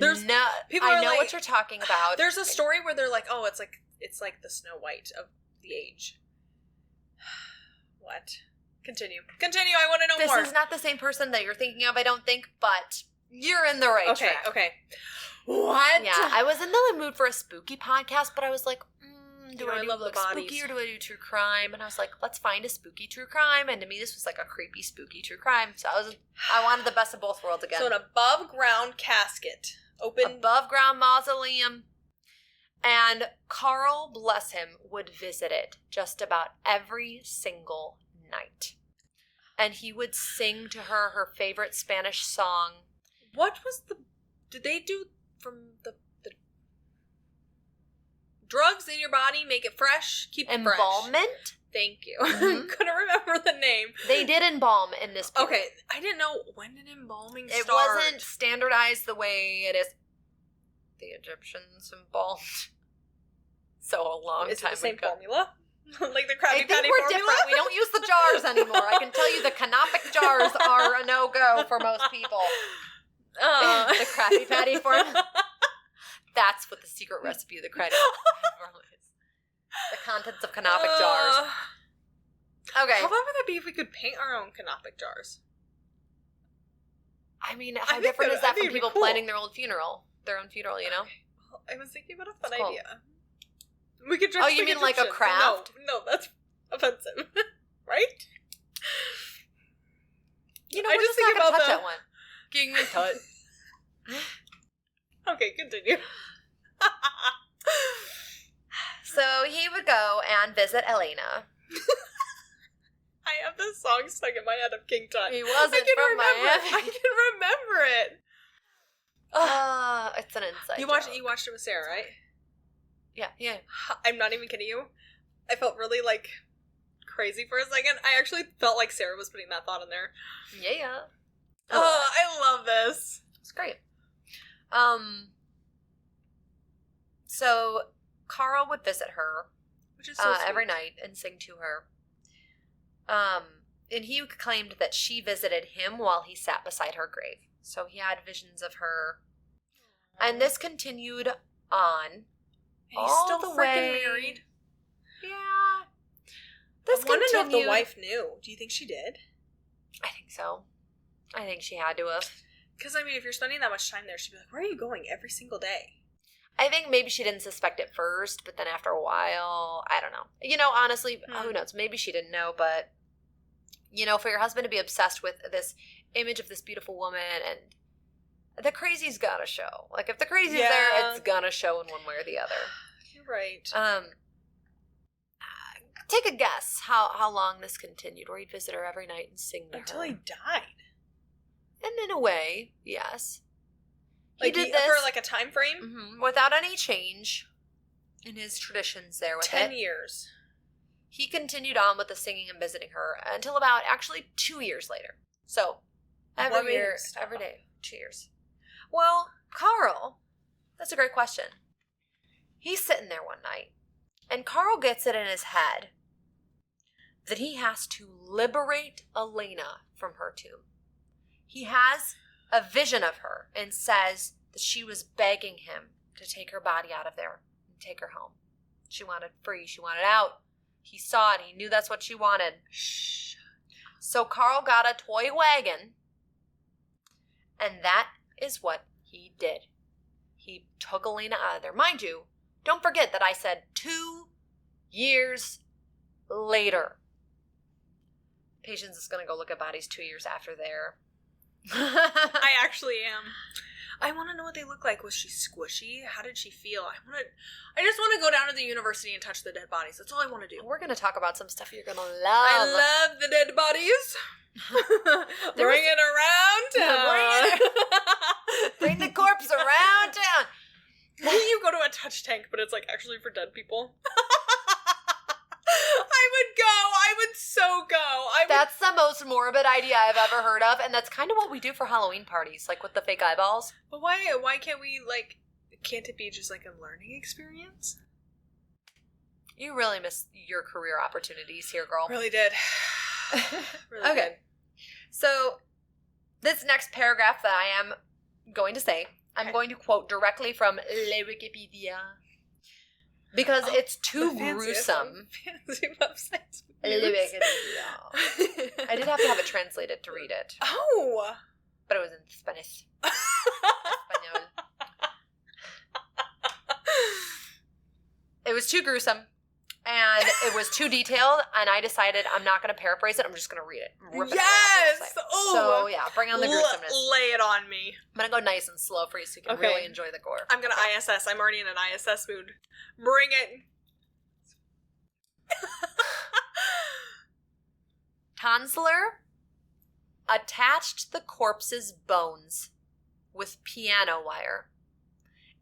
I know what you're talking about. There's a story where they're like, oh, it's like the Snow White of the age. What? Continue. I want to know more. This is not the same person that you're thinking of, I don't think, but you're in the right track. Okay. What? Yeah, I was in the mood for a spooky podcast, but I was like, do I do love like the bodies. spooky or do I do true crime? And I was like, let's find a spooky true crime. And to me, this was like a creepy spooky true crime. So I wanted the best of both worlds again. So an above ground casket, above ground mausoleum. And Carl, bless him, would visit it just about every single night. And he would sing to her favorite Spanish song. What was did they do from the drugs in your body, make it fresh, keep it fresh? Embalmment? Thank you. Mm-hmm. Couldn't remember the name. They did embalm in this period. Okay, I didn't know, when did embalming start? It wasn't standardized the way it is. The Egyptians embalmed. So a long time ago. Is it the same formula? Like the Krabby Patty formula? I think we're different. We don't use the jars anymore. I can tell you the canopic jars are a no-go for most people. The Krabby Patty formula. That's what the secret recipe of the Krabby Patty formula is. The contents of canopic jars. Okay. How fun would that be if we could paint our own canopic jars? I mean, how different is that from people planning their own funeral? Their own funeral, you know? Okay. Well, I was thinking about a fun idea. We could dress you mean like a craft? No, that's offensive. Right? You know, we're just not going to touch that one. King and Tut. Okay, continue. So he would go and visit Elena. I have this song stuck in my head of King Tut. He wasn't from Miami. I can remember it. It's an inside You watched it with Sarah, right? Yeah. I'm not even kidding you. I felt really, crazy for a second. I actually felt like Sarah was putting that thought in there. Yeah. I love this. It's great. So Carl would visit her, which is so sweet, every night and sing to her. And he claimed that she visited him while he sat beside her grave. So he had visions of her. And this continued on. And he's still freaking married. Yeah. This I want to know if the wife knew. Do you think she did? I think so. I think she had to have. Because, I mean, if you're spending that much time there, she'd be like, where are you going every single day? I think maybe she didn't suspect it first, but then after a while, I don't know. You know, honestly, who knows? Maybe she didn't know, but, you know, for your husband to be obsessed with this image of this beautiful woman, and the crazy's gotta show. Like, if the crazy's there, it's gonna show in one way or the other. You're right. Take a guess how long this continued, where he'd visit her every night and sing to her. Until he died. And in a way, yes. He did this for a time frame? Mm-hmm, without any change in his traditions there with 10 years. He continued on with the singing and visiting her until about, actually, 2 years later. So, every year, every day, 2 years. Well, Carl, that's a great question. He's sitting there one night, and Carl gets it in his head that he has to liberate Elena from her tomb. He has a vision of her and says that she was begging him to take her body out of there and take her home. She wanted free. She wanted out. He saw it. He knew that's what she wanted. Shh. So Carl got a toy wagon, and that is what he did. He took Elena out of there. Mind you, don't forget that I said 2 years later. Patience is going to go look at bodies 2 years after there. I actually am. I want to know what they look like. Was she squishy? How did she feel? I just want to go down to the university and touch the dead bodies. That's all I want to do. We're going to talk about some stuff you're going to love. I love the dead bodies. Bring it around town. Bring the corpse around town. You go to a touch tank, but it's actually for dead people. I would so go. That's the most morbid idea I've ever heard of, and that's kind of what we do for Halloween parties, with the fake eyeballs. But why can't we, can't it be just a learning experience? You really missed your career opportunities here, girl. Really did. Really okay. did. So, this next paragraph that I am going to say, I'm going to quote directly from Le Wikipedia. Because it's too gruesome. Fancy websites. Le Wikipedia. I did have to have it translated to read it. Oh! But it was in Spanish. Espanol. It was too gruesome. And it was too detailed, and I decided I'm not going to paraphrase it. I'm just going to read it. Yes! So, yeah, bring on the gruesomeness. Lay it on me. I'm going to go nice and slow for you so you can really enjoy the gore. I'm going to ISS. I'm already in an ISS mood. Bring it. Tanzler attached the corpse's bones with piano wire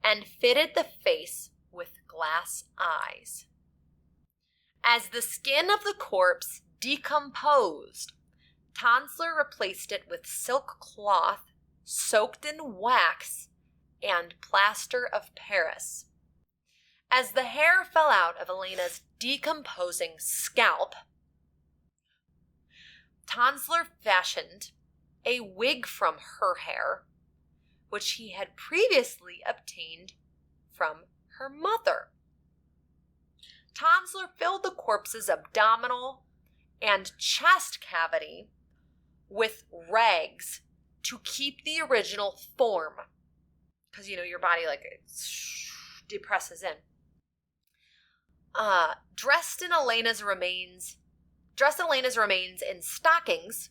and fitted the face with glass eyes. As the skin of the corpse decomposed, Tanzler replaced it with silk cloth soaked in wax and plaster of Paris. As the hair fell out of Elena's decomposing scalp, Tanzler fashioned a wig from her hair, which he had previously obtained from her mother. Tanzler filled the corpse's abdominal and chest cavity with rags to keep the original form. Because, your body, depresses in. Dressed Elena's remains in stockings,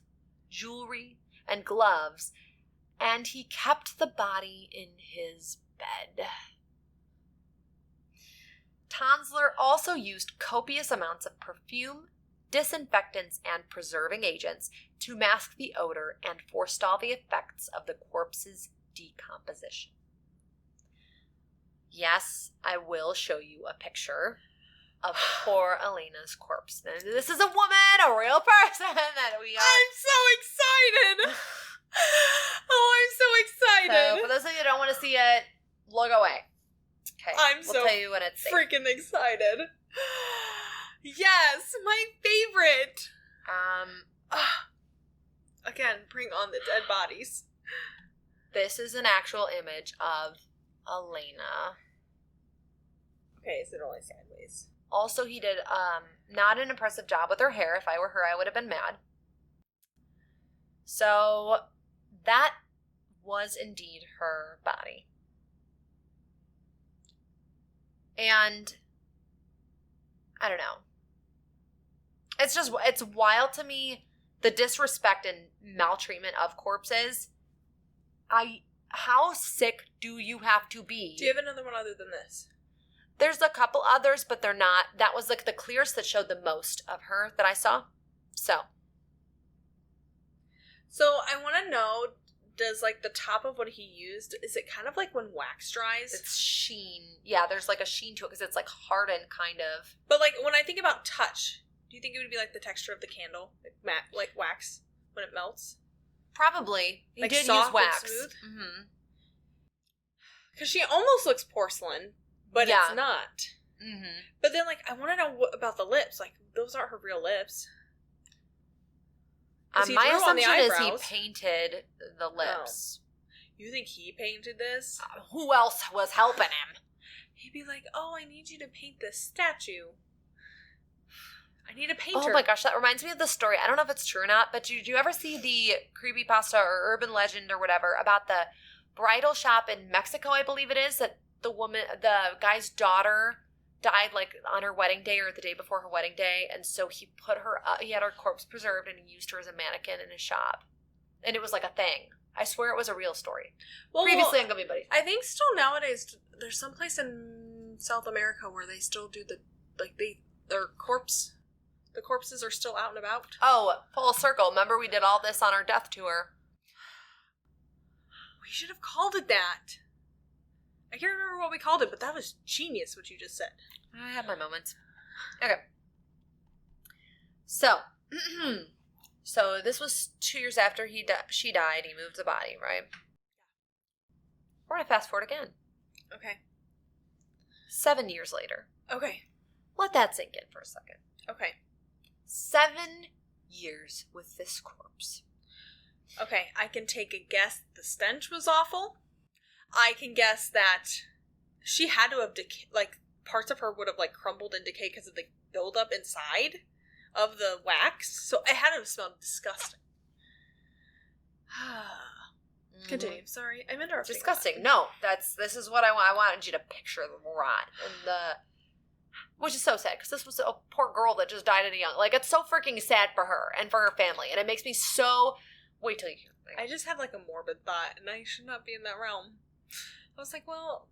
jewelry, and gloves, and he kept the body in his bed. Tanzler also used copious amounts of perfume, disinfectants, and preserving agents to mask the odor and forestall the effects of the corpse's decomposition. Yes, I will show you a picture of poor Elena's corpse. This is a woman, a real person that we are. I'm so excited! Oh, I'm so excited! So, for those of you who don't want to see it, look away. Okay, We'll tell you when it's safe. Freaking excited. Yes, my favorite. Again, bring on the dead bodies. This is an actual image of Elena. Okay, is it only sideways? Also, he did not an impressive job with her hair. If I were her, I would have been mad. So, that was indeed her body. And, I don't know. It's wild to me, the disrespect and maltreatment of corpses. How sick do you have to be? Do you have another one other than this? There's a couple others, but they're not. That was the clearest that showed the most of her that I saw. So I want to know, does the top of what he used, is it kind of like when wax dries? It's sheen. Yeah, there's a sheen to it because it's hardened kind of. But when I think about touch, do you think it would be the texture of the candle? Like wax when it melts? Probably. He did soft use wax. And smooth? Mm-hmm. Because she almost looks porcelain, but it's not. Mm-hmm. But then, I want to know about the lips. Those aren't her real lips. My assumption is he painted the lips. Oh. You think he painted this? Who else was helping him? He'd be like, I need you to paint this statue. I need a painter. Oh my gosh, that reminds me of the story. I don't know if it's true or not, but did you ever see the creepypasta or urban legend or whatever about the bridal shop in Mexico, I believe it is, that the guy's daughter died on her wedding day or the day before her wedding day, and so he put her he had her corpse preserved and he used her as a mannequin in his shop, and it was a thing. I swear it was a real story. Previously on Gummy Buddies. I think still nowadays there's some place in South America where they still do the corpses are still out and about. Oh, full circle. Remember we did all this on our death tour. We should have called it that. I can't remember what we called it, but that was genius what you just said. I had my moments. Okay. So this was 2 years after she died. He moved the body, right? We're going to fast forward again. Okay. 7 years later. Okay. Let that sink in for a second. Okay. 7 years with this corpse. Okay, I can take a guess the stench was awful. I can guess that she had to have parts of her would have, crumbled and decayed because of the buildup inside of the wax. So it had to have smelled disgusting. Continue. Sorry, I'm interrupting. Disgusting. No, this is what I want. I wanted you to picture the rot and which is so sad because this was a poor girl that just died at a young. Like, it's so freaking sad for her and for her family, and it makes me so. Wait till you hear. I just had a morbid thought, and I should not be in that realm. I was like, well,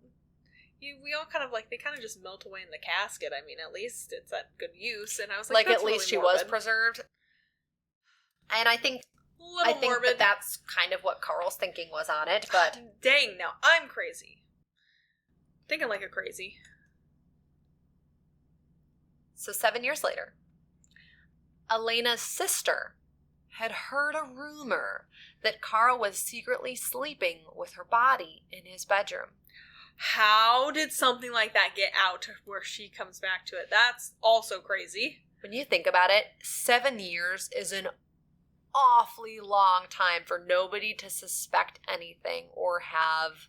we all kind of they kind of just melt away in the casket. I mean, at least it's at good use. And I was like, at least she was preserved. And I think morbid. That's kind of what Carl's thinking was on it. But dang, now I'm crazy. Thinking like a crazy. So 7 years later, Elena's sister had heard a rumor that Carl was secretly sleeping with her body in his bedroom. How did something like that get out to where she comes back to it? That's also crazy. When you think about it, 7 years is an awfully long time for nobody to suspect anything or have...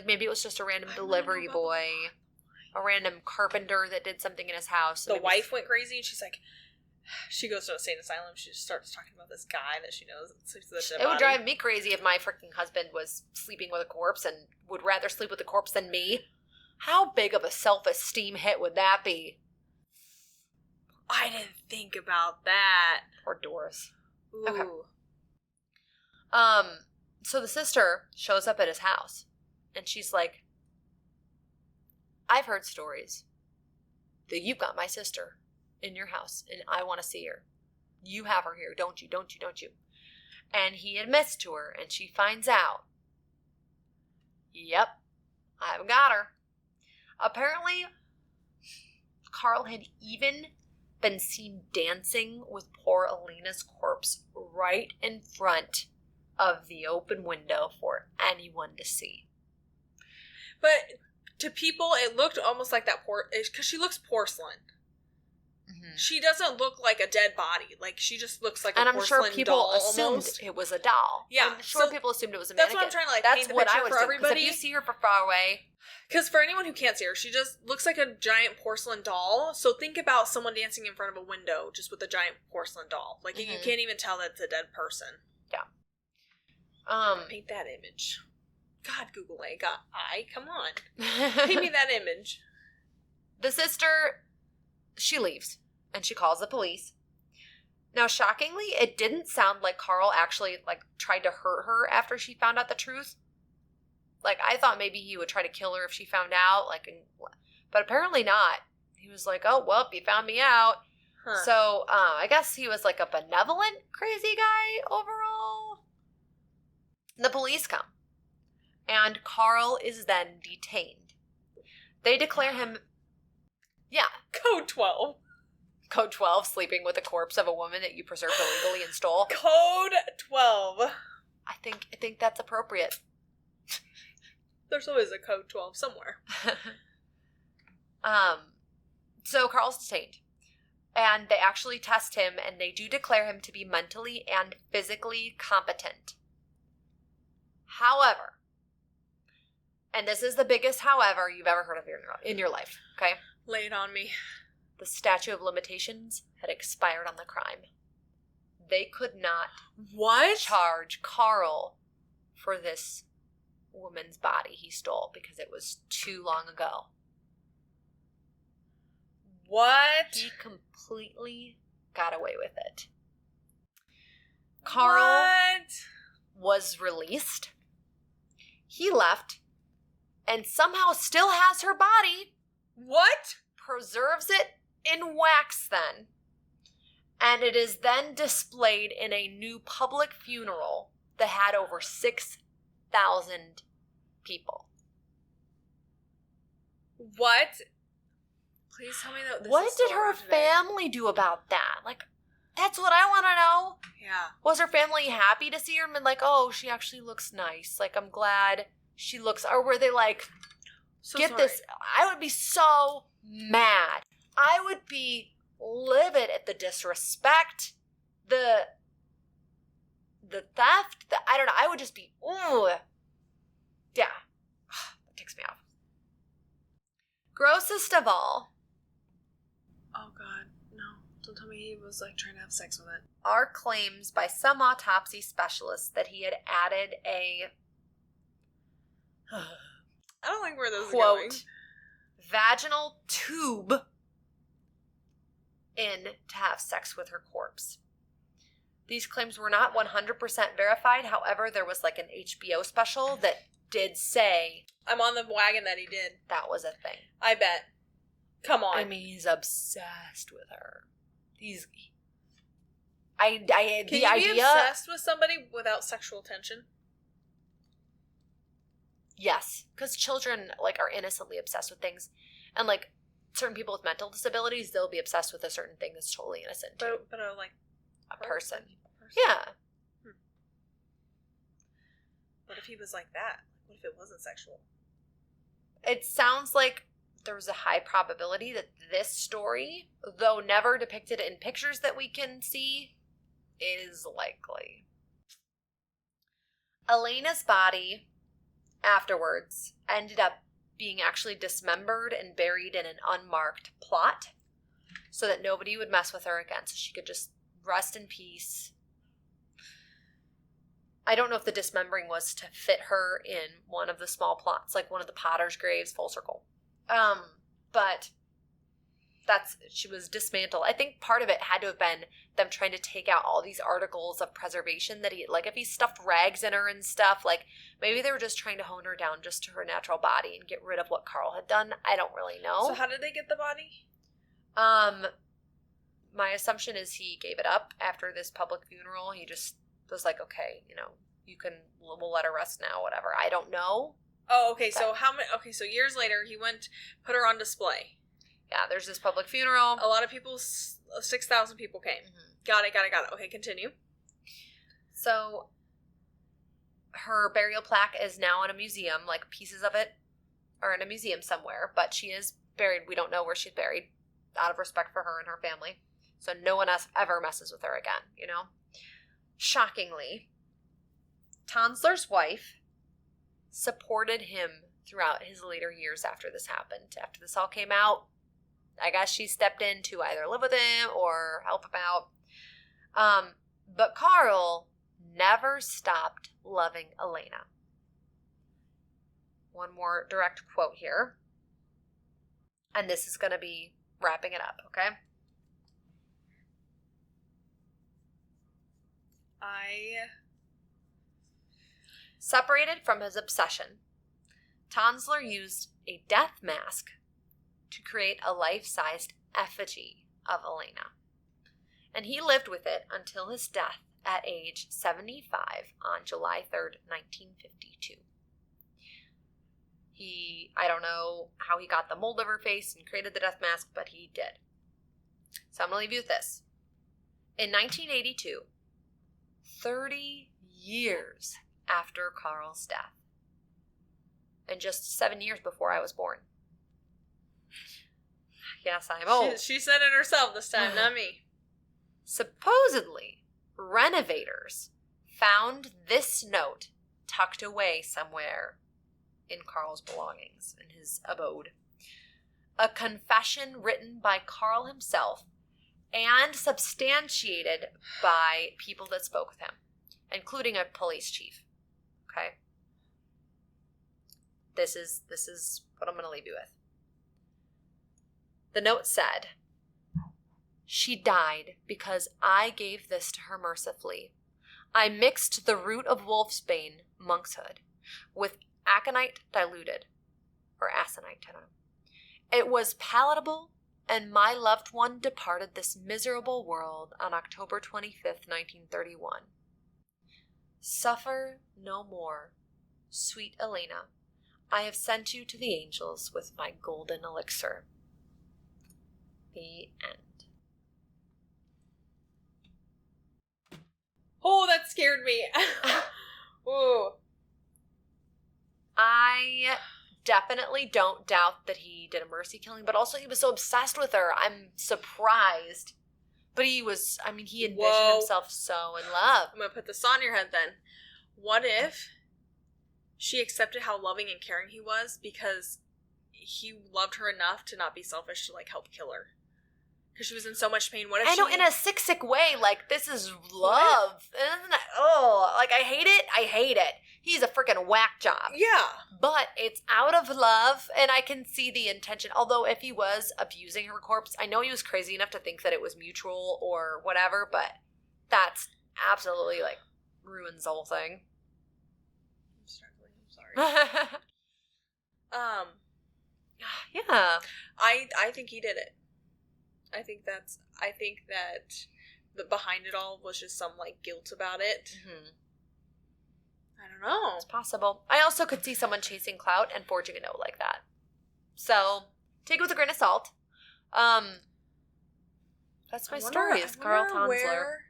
maybe it was just a random delivery boy, a random carpenter that did something in his house. The wife went crazy and she's like... She goes to a insane asylum. She just starts talking about this guy that she knows that sleeps with a dead body. It would drive me crazy if my freaking husband was sleeping with a corpse and would rather sleep with a corpse than me. How big of a self-esteem hit would that be? I didn't think about that. Poor Doris. Ooh. Okay. So the sister shows up at his house and she's like, I've heard stories that you've got my sister in your house, and I want to see her. You have her here, don't you? Don't you? Don't you? And he admits to her, and she finds out. Yep, I've got her. Apparently, Carl had even been seen dancing with poor Elena's corpse right in front of the open window for anyone to see. But to people, it looked almost like that because she looks porcelain. Mm-hmm. She doesn't look like a dead body. She just looks like a porcelain doll. And I'm sure people assumed it was a doll. Yeah. I'm sure people assumed it was a mannequin. That's what I'm trying to paint the picture for everybody. Because if you see her from far away... Because for anyone who can't see her, she just looks like a giant porcelain doll. So think about someone dancing in front of a window just with a giant porcelain doll. You can't even tell that it's a dead person. Yeah. Paint that image. God, Google come on. Paint me that image. The sister... She leaves, and she calls the police. Now, shockingly, it didn't sound like Carl actually, tried to hurt her after she found out the truth. I thought maybe he would try to kill her if she found out, but apparently not. He was like, oh, well, you found me out. Huh. So, I guess he was, a benevolent, crazy guy overall. The police come, and Carl is then detained. They declare him... Yeah. Code 12. Code 12, sleeping with a corpse of a woman that you preserved illegally and stole. Code 12. I think that's appropriate. There's always a code 12 somewhere. So Carl's detained. And they actually test him, and they do declare him to be mentally and physically competent. However, and this is the biggest however you've ever heard of in your life, okay? Lay it on me. The statute of limitations had expired on the crime. They could not charge Carl for this woman's body he stole because it was too long ago. What? He completely got away with it. Carl was released. He left and somehow still has her body. What? Preserves it in wax then. And it is then displayed in a new public funeral that had over 6,000 people. What? Please tell me that this What is did so her today. family do about that? That's what I want to know. Yeah. Was her family happy to see her and oh, she actually looks nice. I'm glad she looks... Or were they this... I would be so mad. I would be livid at the disrespect, the theft, I don't know, I would just be, ooh. Yeah. That ticks me off. Grossest of all. Oh, God. No. Don't tell me he was, like, trying to have sex with it. Are claims by some autopsy specialists that he had added a... I don't like where this is quote, going. vaginal tube in to have sex with her corpse. These claims were not 100% verified. However, there was like an HBO special that did say... I'm on the wagon that he did. That was a thing. I bet. Come on. I mean, he's obsessed with her. He's... Can you be obsessed with somebody without sexual tension? Yes, because children like are innocently obsessed with things, and like certain people with mental disabilities, they'll be obsessed with a certain thing that's totally innocent too. But like a person. Yeah. What if he was like that? What if it wasn't sexual? It sounds like there was a high probability that this story, though never depicted in pictures that we can see, is likely. Elena's body afterwards ended up being actually dismembered and buried in an unmarked plot so that nobody would mess with her again, so she could just rest in peace. I don't know if the dismembering was to fit her in one of the small plots, like one of the potter's graves, full circle. But she was dismantled. I think part of it had to have been them trying to take out all these articles of preservation that like if he stuffed rags in her and stuff, like maybe they were just trying to hone her down just to her natural body and get rid of what Carl had done. I don't really know. So how did they get the body? My assumption is he gave it up after this public funeral. He just was like, okay, we'll let her rest now, whatever. I don't know. Oh, okay. So so years later, he put her on display. Yeah, there's this public funeral. A lot of people, 6,000 people came. Mm-hmm. Got it. Okay, continue. So, her burial plaque is now in a museum, like pieces of it are in a museum somewhere, but she is buried. We don't know where she's buried, out of respect for her and her family. So no one else ever messes with her again, Shockingly, Tanzler's wife supported him throughout his later years after this happened. After this all came out, I guess she stepped in to either live with him or help him out. But Carl never stopped loving Elena. One more direct quote here. And this is going to be wrapping it up, okay? Separated from his obsession, Tanzler used a death mask to create a life-sized effigy of Elena. And he lived with it until his death at age 75 on July 3rd, 1952. I don't know how he got the mold of her face and created the death mask, but he did. So I'm going to leave you with this. In 1982, 30 years after Carl's death, and just 7 years before I was born. Yes, I'm old. She said it herself this time, not me. Supposedly, renovators found this note tucked away somewhere in Carl's belongings, in his abode. A confession written by Carl himself and substantiated by people that spoke with him, including a police chief. Okay? This is what I'm going to leave you with. The note said, "She died because I gave this to her mercifully. I mixed the root of wolfsbane, monkshood, with aconite diluted, or aconite, I don't know. It was palatable, and my loved one departed this miserable world on October 25th, 1931. Suffer no more, sweet Elena. I have sent you to the angels with my golden elixir." The end. Oh, that scared me. Ooh. I definitely don't doubt that he did a mercy killing, but also he was so obsessed with her. I'm surprised. But he envisioned himself so in love. I'm going to put this on your head then. What if she accepted how loving and caring he was because he loved her enough to not be selfish to, like, help kill her. Because she was in so much pain. What if I know, in a sick way, like, this is love. Isn't it? Oh, like, I hate it. I hate it. He's a freaking whack job. Yeah. But it's out of love, and I can see the intention. Although, if he was abusing her corpse, I know he was crazy enough to think that it was mutual or whatever, but that's absolutely, like, ruins the whole thing. I'm struggling. I'm sorry. Yeah. I think he did it. I think that behind it all was just some, like, guilt about it. Mm-hmm. I don't know. It's possible. I also could see someone chasing clout and forging a note like that. So, take it with a grain of salt. That's my story. It's Carl Tanzler.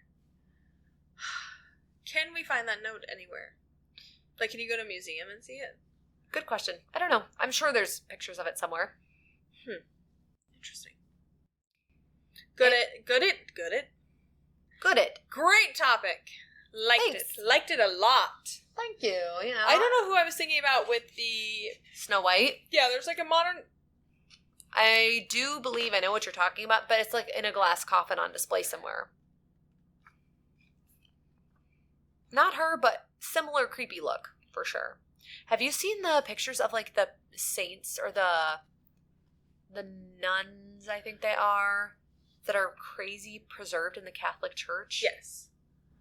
Can we find that note anywhere? Like, can you go to a museum and see it? Good question. I don't know. I'm sure there's pictures of it somewhere. Interesting. Good it. Great topic. Liked it a lot. Thank you. You know, I don't know who I was thinking about with the Snow White. Yeah, there's like a modern. I do believe I know what you're talking about, but it's like in a glass coffin on display somewhere. Not her, but similar creepy look for sure. Have you seen the pictures of like the saints or the nuns? I think they are that are crazy preserved in the Catholic Church. Yes,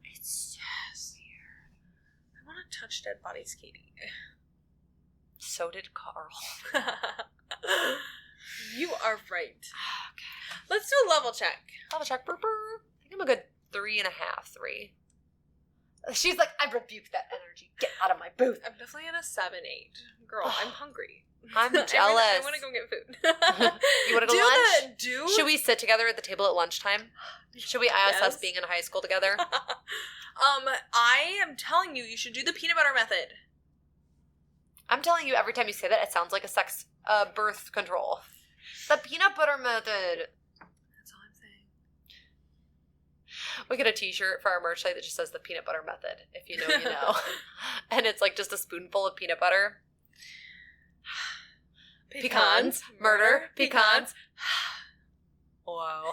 it's so weird. I want to touch dead bodies, Katie. So did Carl. You are right. Okay. Let's do a level check. Level check. Burr, burr. I think I'm a good 3.5. 3. She's like, I rebuke that energy. Get out of my booth. I'm definitely in a 7-8. Girl, I'm hungry. I'm jealous. I want to go get food. You want to go lunch? Should we sit together at the table at lunchtime? Should we us being in high school together? I am telling you, you should do the peanut butter method. I'm telling you, every time you say that, it sounds like a sex birth control. The peanut butter method. That's all I'm saying. We get a t-shirt for our merch site that just says the peanut butter method. If you know, you know. And it's like just a spoonful of peanut butter. Pecans, murder, pecans. Whoa.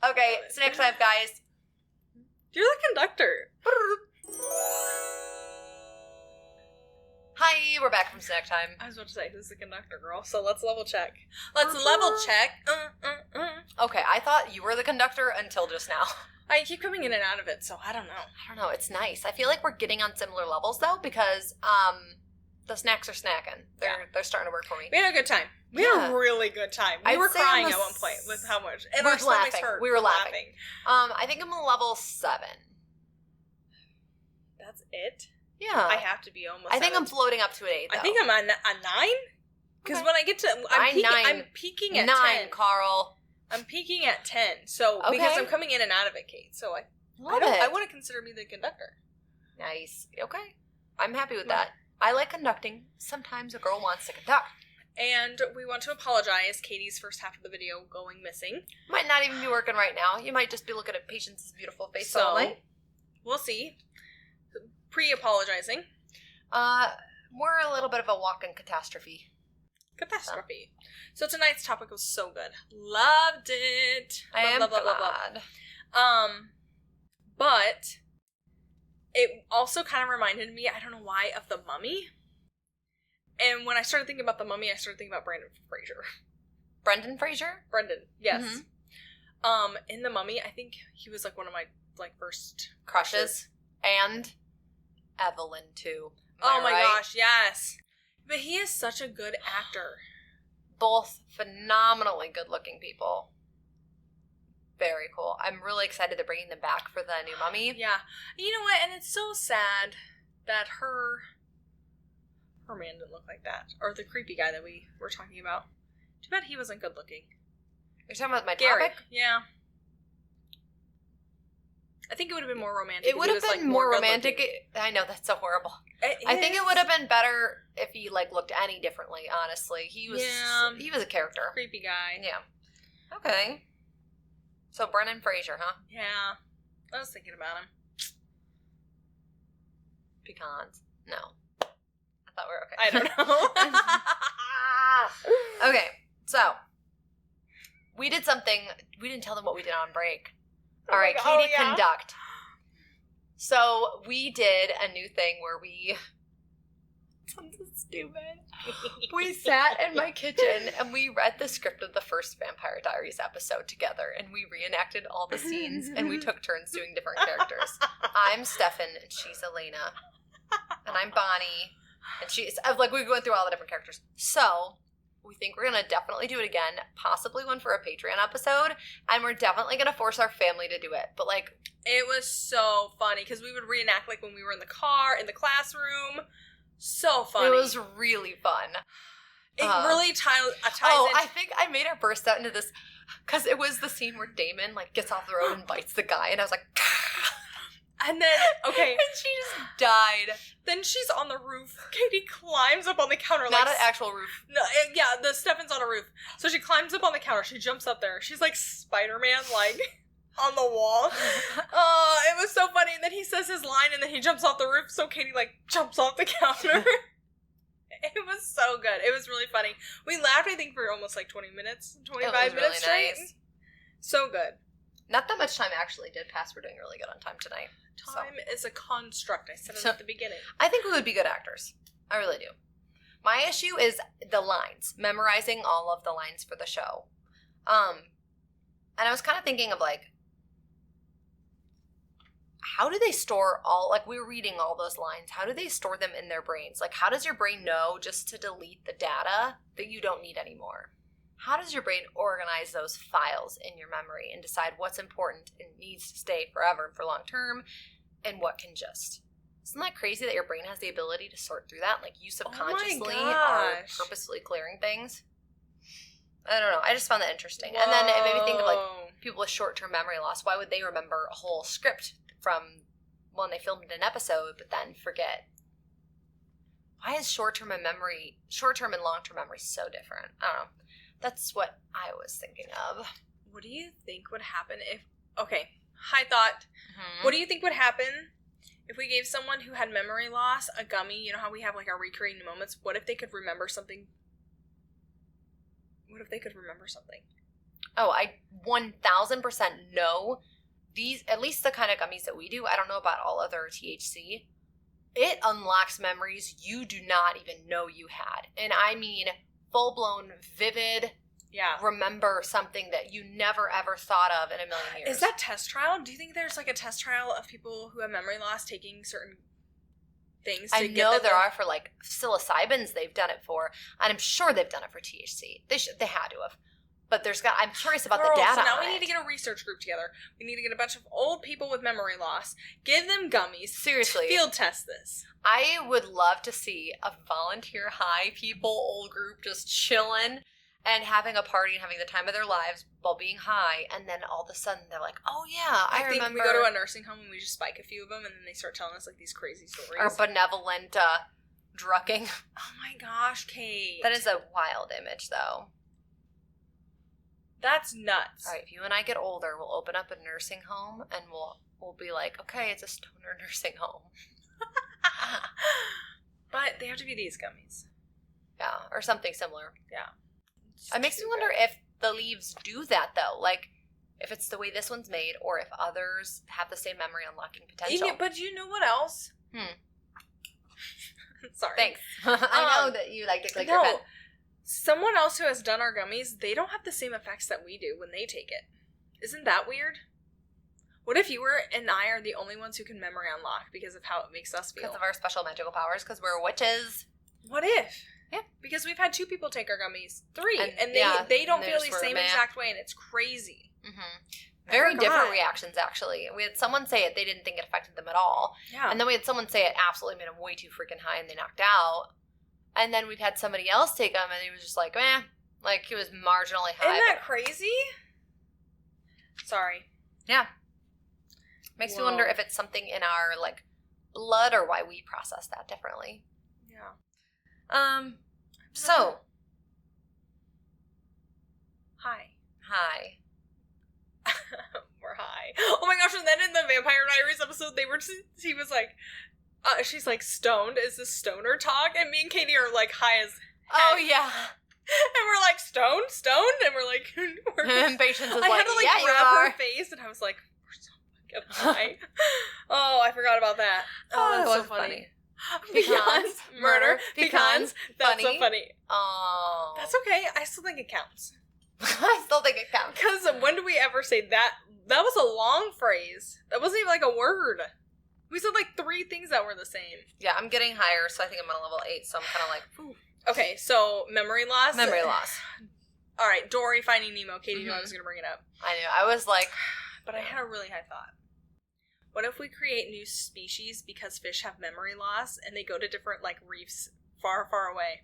Okay, snack time, guys. You're the conductor. Hi, we're back from snack time. I was about to say, who's the conductor, girl? So let's level check. Let's level check. Okay, I thought you were the conductor until just now. I keep coming in and out of it, so I don't know. I don't know, it's nice. I feel like we're getting on similar levels, though, because the snacks are snacking. They're starting to work for me. We had a good time. We had a really good time. We were crying at one point with how much. And our stomachs hurt. We were laughing. I think I'm a level 7. That's it? Yeah. I have to be almost. I think I'm floating up to an 8, though. I think I'm a 9? Because when I get to... I'm peaking at 9, 10. Carl. I'm peaking at 10. So, because I'm coming in and out of it, Kate. So, I want to consider me the conductor. Nice. Okay. I'm happy with that. I like conducting. Sometimes a girl wants to conduct. And we want to apologize. Katie's first half of the video going missing. Might not even be working right now. You might just be looking at Patience's beautiful face all night. We'll see. Pre-apologizing. We're a little bit of a walking catastrophe. So tonight's topic was so good. Loved it. I am glad. But it also kind of reminded me, I don't know why, of The Mummy. And when I started thinking about The Mummy, I started thinking about Brendan Fraser. Brendan Fraser? Brendan, yes. Mm-hmm. In The Mummy, I think he was like one of my first crushes. And Evelyn too. Oh my gosh, yes. But he is such a good actor. Both phenomenally good-looking people. Very cool. I'm really excited they're bringing them back for the new Mummy. Yeah. You know what? And it's so sad that her man didn't look like that. Or the creepy guy that we were talking about. Too bad he wasn't good-looking. You're talking about my Gary. topic? Yeah. I think it would have been more romantic. It would have been more romantic. I know, that's so horrible. I think it would have been better if he looked any differently, honestly. He was a character. Creepy guy. Yeah. Okay. So Brendan Fraser, huh? Yeah. I was thinking about him. Pecans. No. thought we were okay. I don't know. Okay, so we did something. We didn't tell them what we did on break. All right, Katie, conduct. So we did a new thing where we... Sounds so stupid. We sat in my kitchen and we read the script of the first Vampire Diaries episode together, and we reenacted all the scenes, and we took turns doing different characters. I'm Stefan, and she's Elena. And I'm Bonnie, and she's... Like, we went through all the different characters. So... we think we're going to definitely do it again, possibly one for a Patreon episode, and we're definitely going to force our family to do it. But, like... It was so funny, because we would reenact, like, when we were in the car, in the classroom. So funny. It was really fun. It really ties Oh, in... I think I made her burst out into this, because it was the scene where Damon, like, gets off the road and bites the guy, and I was like... And then, okay. And she just died. Then she's on the roof. Katie climbs up on the counter. Not an actual roof. No, yeah, the Stefan's on a roof. So she climbs up on the counter. She jumps up there. She's like Spider-Man, like, on the wall. Oh, it was so funny. And then he says his line, and then he jumps off the roof. So Katie, like, jumps off the counter. It was so good. It was really funny. We laughed, I think, for almost, like, 20 minutes. 25 minutes really straight. nice. So good. Not that much time actually did pass. We're doing really good on time tonight. Time is a construct. I said it at the beginning. I think we would be good actors. I really do. My issue is the lines. Memorizing all of the lines for the show. And I was kind of thinking of, like, how do they store all, like, we were reading all those lines. How do they store them in their brains? Like, how does your brain know just to delete the data that you don't need anymore? How does your brain organize those files in your memory and decide what's important and needs to stay forever for long term and what can just... Isn't that crazy that your brain has the ability to sort through that? Like, you subconsciously are purposefully clearing things? I don't know. I just found that interesting. Whoa. And then it made me think of, like, people with short-term memory loss. Why would they remember a whole script from when they filmed an episode but then forget? Why is short-term and long-term memory so different? I don't know. That's what I was thinking of. What do you think would happen if... Okay, high thought. Mm-hmm. What do you think would happen if we gave someone who had memory loss a gummy? You know how we have, like, our recreating moments? What if they could remember something? What if they could remember something? Oh, I 1000% know these, at least the kind of gummies that we do. I don't know about all other THC. It unlocks memories you do not even know you had. And I mean... full-blown, vivid, remember something that you never ever thought of in a million years. Is that test trial? Do you think there's, like, a test trial of people who have memory loss taking certain things to get them? I know there are for, like, psilocybins they've done it for, and I'm sure they've done it for THC. They had to have. But I'm curious about the data. So now we need to get a research group together. We need to get a bunch of old people with memory loss, give them gummies. Seriously. Field test this. I would love to see a volunteer high people, old group just chilling and having a party and having the time of their lives while being high, and then all of a sudden they're like, oh yeah, I remember. We go to a nursing home and we just spike a few of them, and then they start telling us, like, these crazy stories. Or benevolent drugging. Oh my gosh, Kate. That is a wild image, though. That's nuts. All right, if you and I get older, we'll open up a nursing home, and we'll be like, okay, it's a stoner nursing home. But they have to be these gummies. Yeah, or something similar. Yeah. It makes me wonder if the leaves do that, though. Like, if it's the way this one's made, or if others have the same memory unlocking potential. But you know what else? Sorry. Thanks. I know that you like to click your pen. Someone else who has done our gummies, they don't have the same effects that we do when they take it. Isn't that weird? What if you and I are the only ones who can memory unlock because of how it makes us feel? Because of our special magical powers, because we're witches. What if? Yeah. Because we've had 2 people take our gummies. 3. And they don't feel the same exact way, and it's crazy. Mm-hmm. Very different reactions, actually. We had someone say it, they didn't think it affected them at all. Yeah. And then we had someone say it absolutely made them way too freaking high and they knocked out. And then we've had somebody else take them, and he was just like, eh. Like, he was marginally high. Isn't that crazy? Sorry. Yeah. Makes me wonder if it's something in our, like, blood or why we process that differently. Yeah. So. Hi. Hi. We're high. Oh my gosh, and then in the Vampire Diaries episode, he was like, she's like, stoned? Is this stoner talk? And me and Katie are like high as heck. Oh, yeah. And we're like, stoned? And we're like, And Patience is I like, had to like yeah, grab you are. her face, and I was like, we're so fucking high. Oh, I forgot about that. Oh, that's so funny. Pecans, murder, pecans, That's funny. so funny. Oh. That's okay. I still think it counts. I still think it counts. Because when do we ever say that? That was a long phrase. That wasn't even like a word. We said like 3 things that were the same. Yeah, I'm getting higher, so I think I'm on a level 8, so I'm kind of like, ooh. Okay, so memory loss. Memory loss. All right, Dory Finding Nemo. Katie knew I was going to bring it up. I knew. I was like... But I had a really high thought. What if we create new species because fish have memory loss and they go to different like reefs far, far away?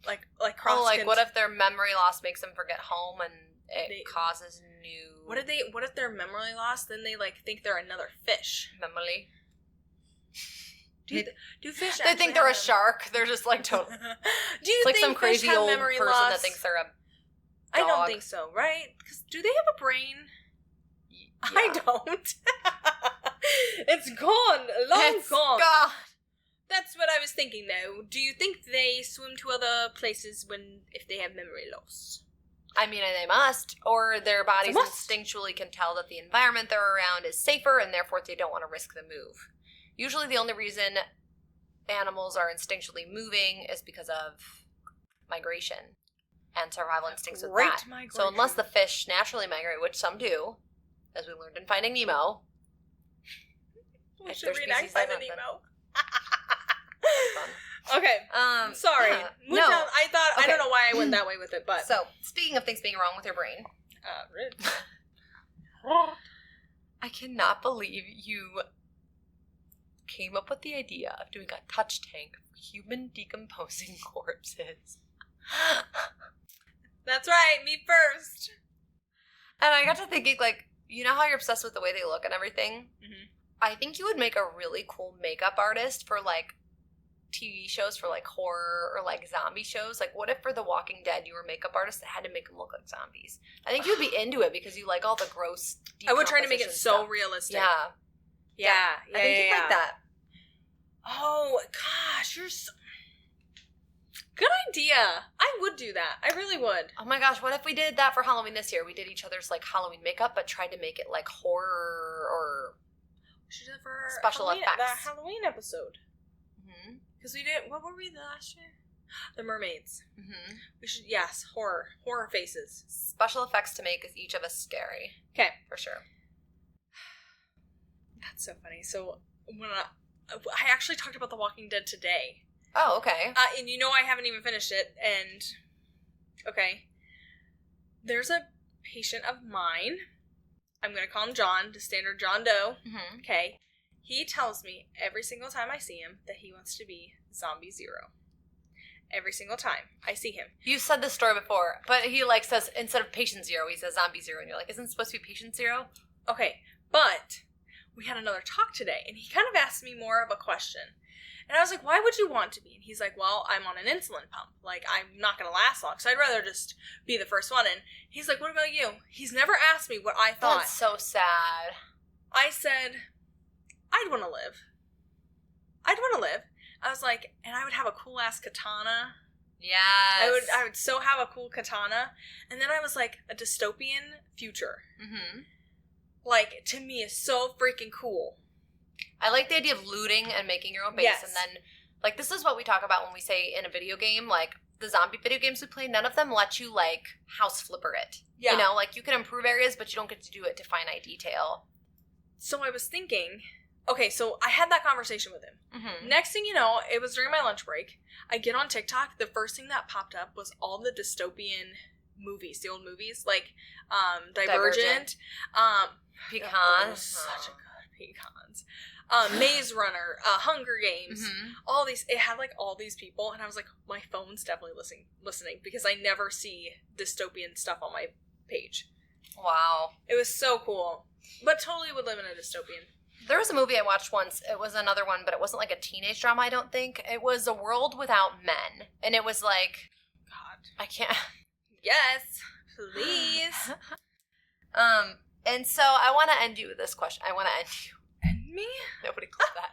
Like cross. Oh, like what if their memory loss makes them forget home and it causes new... What if their memory loss, then they like think they're another fish? Memory. Do fish They think they're a shark. They're just like total... Do you like think some crazy fish have old memory person loss? that thinks they're a dog. I don't think so, right? Because do they have a brain? Yeah. I don't. It's gone. Long gone. That's what I was thinking, though. Do you think they swim to other places if they have memory loss? I mean, they must. Or their bodies instinctually can tell that the environment they're around is safer, and therefore they don't want to risk the move. Usually the only reason animals are instinctually moving is because of migration and survival instincts with that. Migration. So unless the fish naturally migrate, which some do, as we learned in Finding Nemo. We should reenact Finding Nemo. Fun. Okay. Sorry. Yeah. No. I thought, okay. I don't know why I went that way with it, but. So, speaking of things being wrong with your brain. I cannot believe you came up with the idea of doing a touch tank for human decomposing corpses. That's right, me first. And I got to thinking, like, you know how you're obsessed with the way they look and everything? Mm-hmm. I think you would make a really cool makeup artist for, like, TV shows for, like, horror or, like, zombie shows. Like, what if for The Walking Dead you were a makeup artist that had to make them look like zombies? I think you'd be into it because you like all the gross I would try to make it so stuff. realistic. Yeah. I think you'd like that. Oh, gosh, you're so... Good idea. I would do that. I really would. Oh my gosh, what if we did that for Halloween this year? We did each other's, like, Halloween makeup, but tried to make it, like, horror or... We should do it for special effects. The Halloween episode. Mm-hmm. Because we did... What were we last year? The mermaids. Mm-hmm. We should... Yes, horror. Horror faces. Special effects to make each of us scary. Okay. For sure. That's so funny. So, when I actually talked about The Walking Dead today. Oh, okay. And you know I haven't even finished it, and... Okay. There's a patient of mine. I'm going to call him John, the standard John Doe. Mm-hmm. Okay. He tells me every single time I see him that he wants to be Zombie Zero. Every single time I see him. You said this story before, but he, like, says, instead of patient zero, he says zombie zero, and you're like, isn't it supposed to be patient zero? Okay, but we had another talk today, and he kind of asked me more of a question. And I was like, why would you want to be? And he's like, well, I'm on an insulin pump. Like, I'm not going to last long, so I'd rather just be the first one. And he's like, what about you? He's never asked me what I thought. That's so sad. I said, I'd want to live. I'd want to live. I was like, and I would have a cool-ass katana. Yes. I would so have a cool katana. And then I was like, a dystopian future. Mm-hmm. Like, to me, is so freaking cool. I like the idea of looting and making your own base, and then, like, this is what we talk about when we say in a video game, like, the zombie video games we play, none of them let you, like, house flipper it. Yeah. You know, like, you can improve areas, but you don't get to do it to finite detail. So I was thinking, okay, so I had that conversation with him. Mm-hmm. Next thing you know, it was during my lunch break. I get on TikTok, the first thing that popped up was all the dystopian movies, the old movies, like, Divergent. Pecans. Such a good Pecans. Maze Runner, Hunger Games, all these, it had like all these people, and I was like, my phone's definitely listening, because I never see dystopian stuff on my page. Wow. It was so cool, but totally would live in a dystopian. There was a movie I watched once, it was another one, but it wasn't like a teenage drama, I don't think. It was A World Without Men, and it was like, God. I can't. Yes, please. And so I want to end you with this question. I want to end you. End me? Nobody clip that.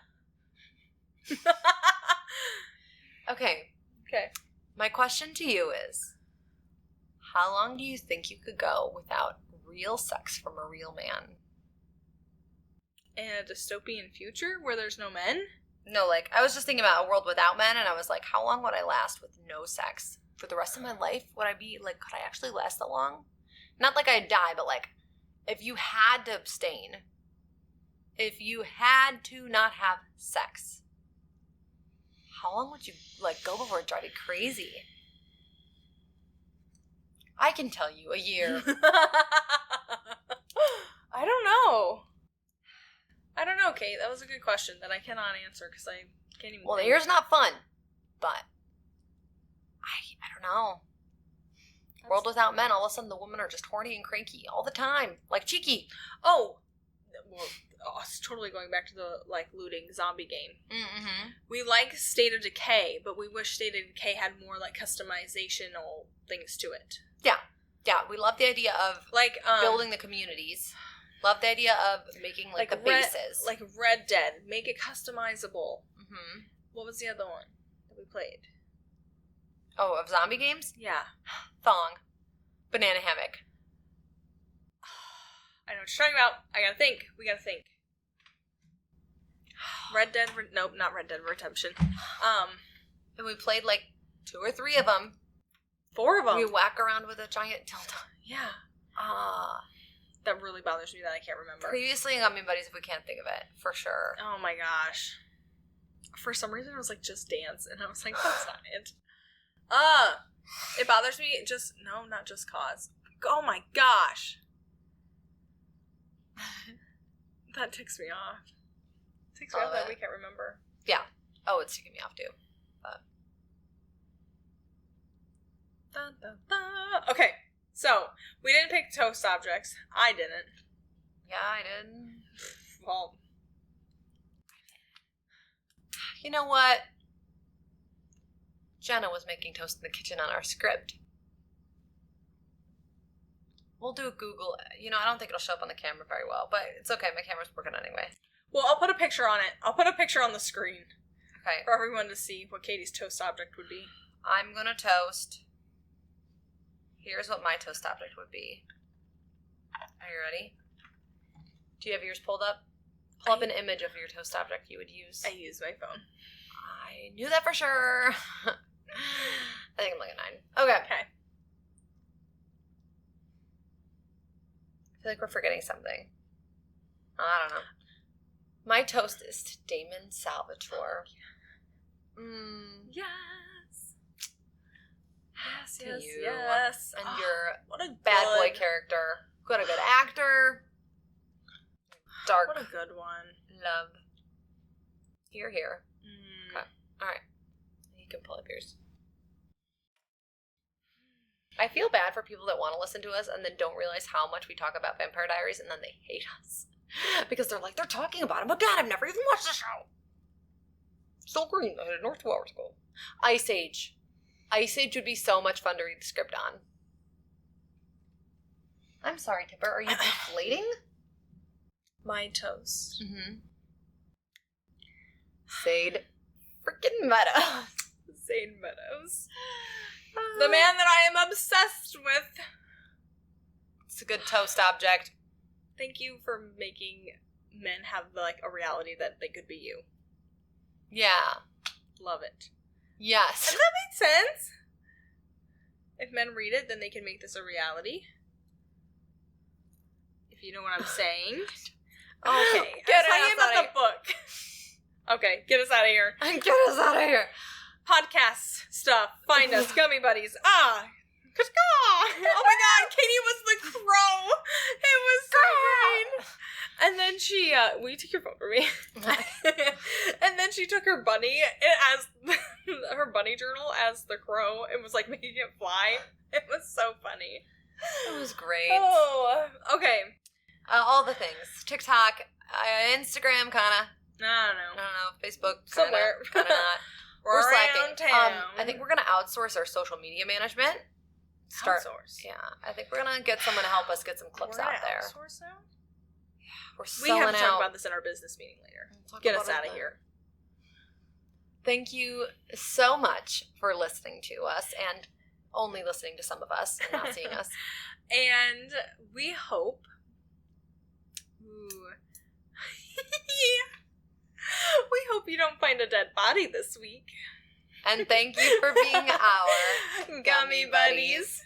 Okay. Okay. My question to you is, how long do you think you could go without real sex from a real man? In a dystopian future where there's no men? No, like, I was just thinking about a world without men, and I was like, how long would I last with no sex? For the rest of my life? Would I be, like, could I actually last that long? Not like I'd die, but, like, if you had to abstain, if you had to not have sex, how long would you, like, go before it drive you crazy? I can tell you, a year. I don't know. Kate. That was a good question that I cannot answer because I can't even. Well, the year's not fun, but I don't know. World without men, all of a sudden the women are just horny and cranky all the time, like Cheeky. Oh, well, it's totally going back to the, like, looting zombie game. Mm-hmm. We like State of Decay, but we wish State of Decay had more, like, customizational things to it. Yeah, we love the idea of, like, building the communities. Love the idea of making, like the bases. Like Red Dead. Make it customizable. Mm-hmm. What was the other one that we played? Oh, of zombie games? Yeah. Thong. Banana hammock. I know what you're talking about. I gotta think. We gotta think. Nope, not Red Dead Redemption. And we played like 2 or 3 of them. 4 of them. We whack around with a giant dildo. Yeah. That really bothers me that I can't remember. Previously in Gummy Buddies, if we can't think of it, for sure. Oh my gosh. For some reason, it was like Just Dance, and I was like, that's not it. It bothers me. Not Just Cause. Oh my gosh. That ticks me off. Takes me off that we can't remember. Yeah. Oh, it's ticking me off too. But. Dun, dun, dun. Okay, so we didn't pick toast objects. I didn't. Yeah, I did. Well, you know what? Jenna was making toast in the kitchen on our script. We'll do a Google. I don't think it'll show up on the camera very well, but it's okay. My camera's working anyway. Well, I'll put a picture on it. I'll put a picture on the screen. Okay. For everyone to see what Katie's toast object would be. I'm gonna toast. Here's what my toast object would be. Are you ready? Do you have yours pulled up? Pull up an image of your toast object you would use. I use my phone. I knew that for sure. I think I'm like a 9. Okay. I feel like we're forgetting something. I don't know. My toast is to Damon Salvatore. Yes. To you. Yes. And your what a bad boy character. Got a good actor. Dark. What a good one. Love. Here. Okay. Alright. You can pull up yours. I feel bad for people that want to listen to us and then don't realize how much we talk about Vampire Diaries and then they hate us. Because they're like, they're talking about it, but Dad, I've never even watched the show. So green. I had it North 2 hours ago. Ice Age. Ice Age would be so much fun to read the script on. I'm sorry, Tipper. Are you deflating? My toast. Mm-hmm. Sade freaking Meadows. Sade Meadows. The man that I am obsessed with. It's a good toast object. Thank you for making men have, like, a reality that they could be you. Yeah. Love it. Yes. Does that make sense? If men read it, then they can make this a reality. If you know what I'm saying. Okay. Get I'm talking about the book. Okay, get us out of here. Get us out of here. Podcast stuff. Find us. Gummy Buddies. Oh my god, Katie was the crow. It was so great. And then she, will you take your phone from me? And then she took her bunny as, her bunny journal as the crow and was like making it fly. It was so funny. It was great. Oh, okay. All the things. TikTok, Instagram, kinda. I don't know. Facebook, somewhere. Kinda not. We're slacking. town. I think we're gonna outsource our social media management. Outsource. Yeah, I think we're gonna get someone to help us get some clips out there. Outsource now? We're We have to talk out. about this in our business meeting later. Get us out of here. thank you so much for listening to us and only listening to some of us and not seeing us. And we hope... we hope you don't find a dead body this week. And thank you for being our Gummy Buddies.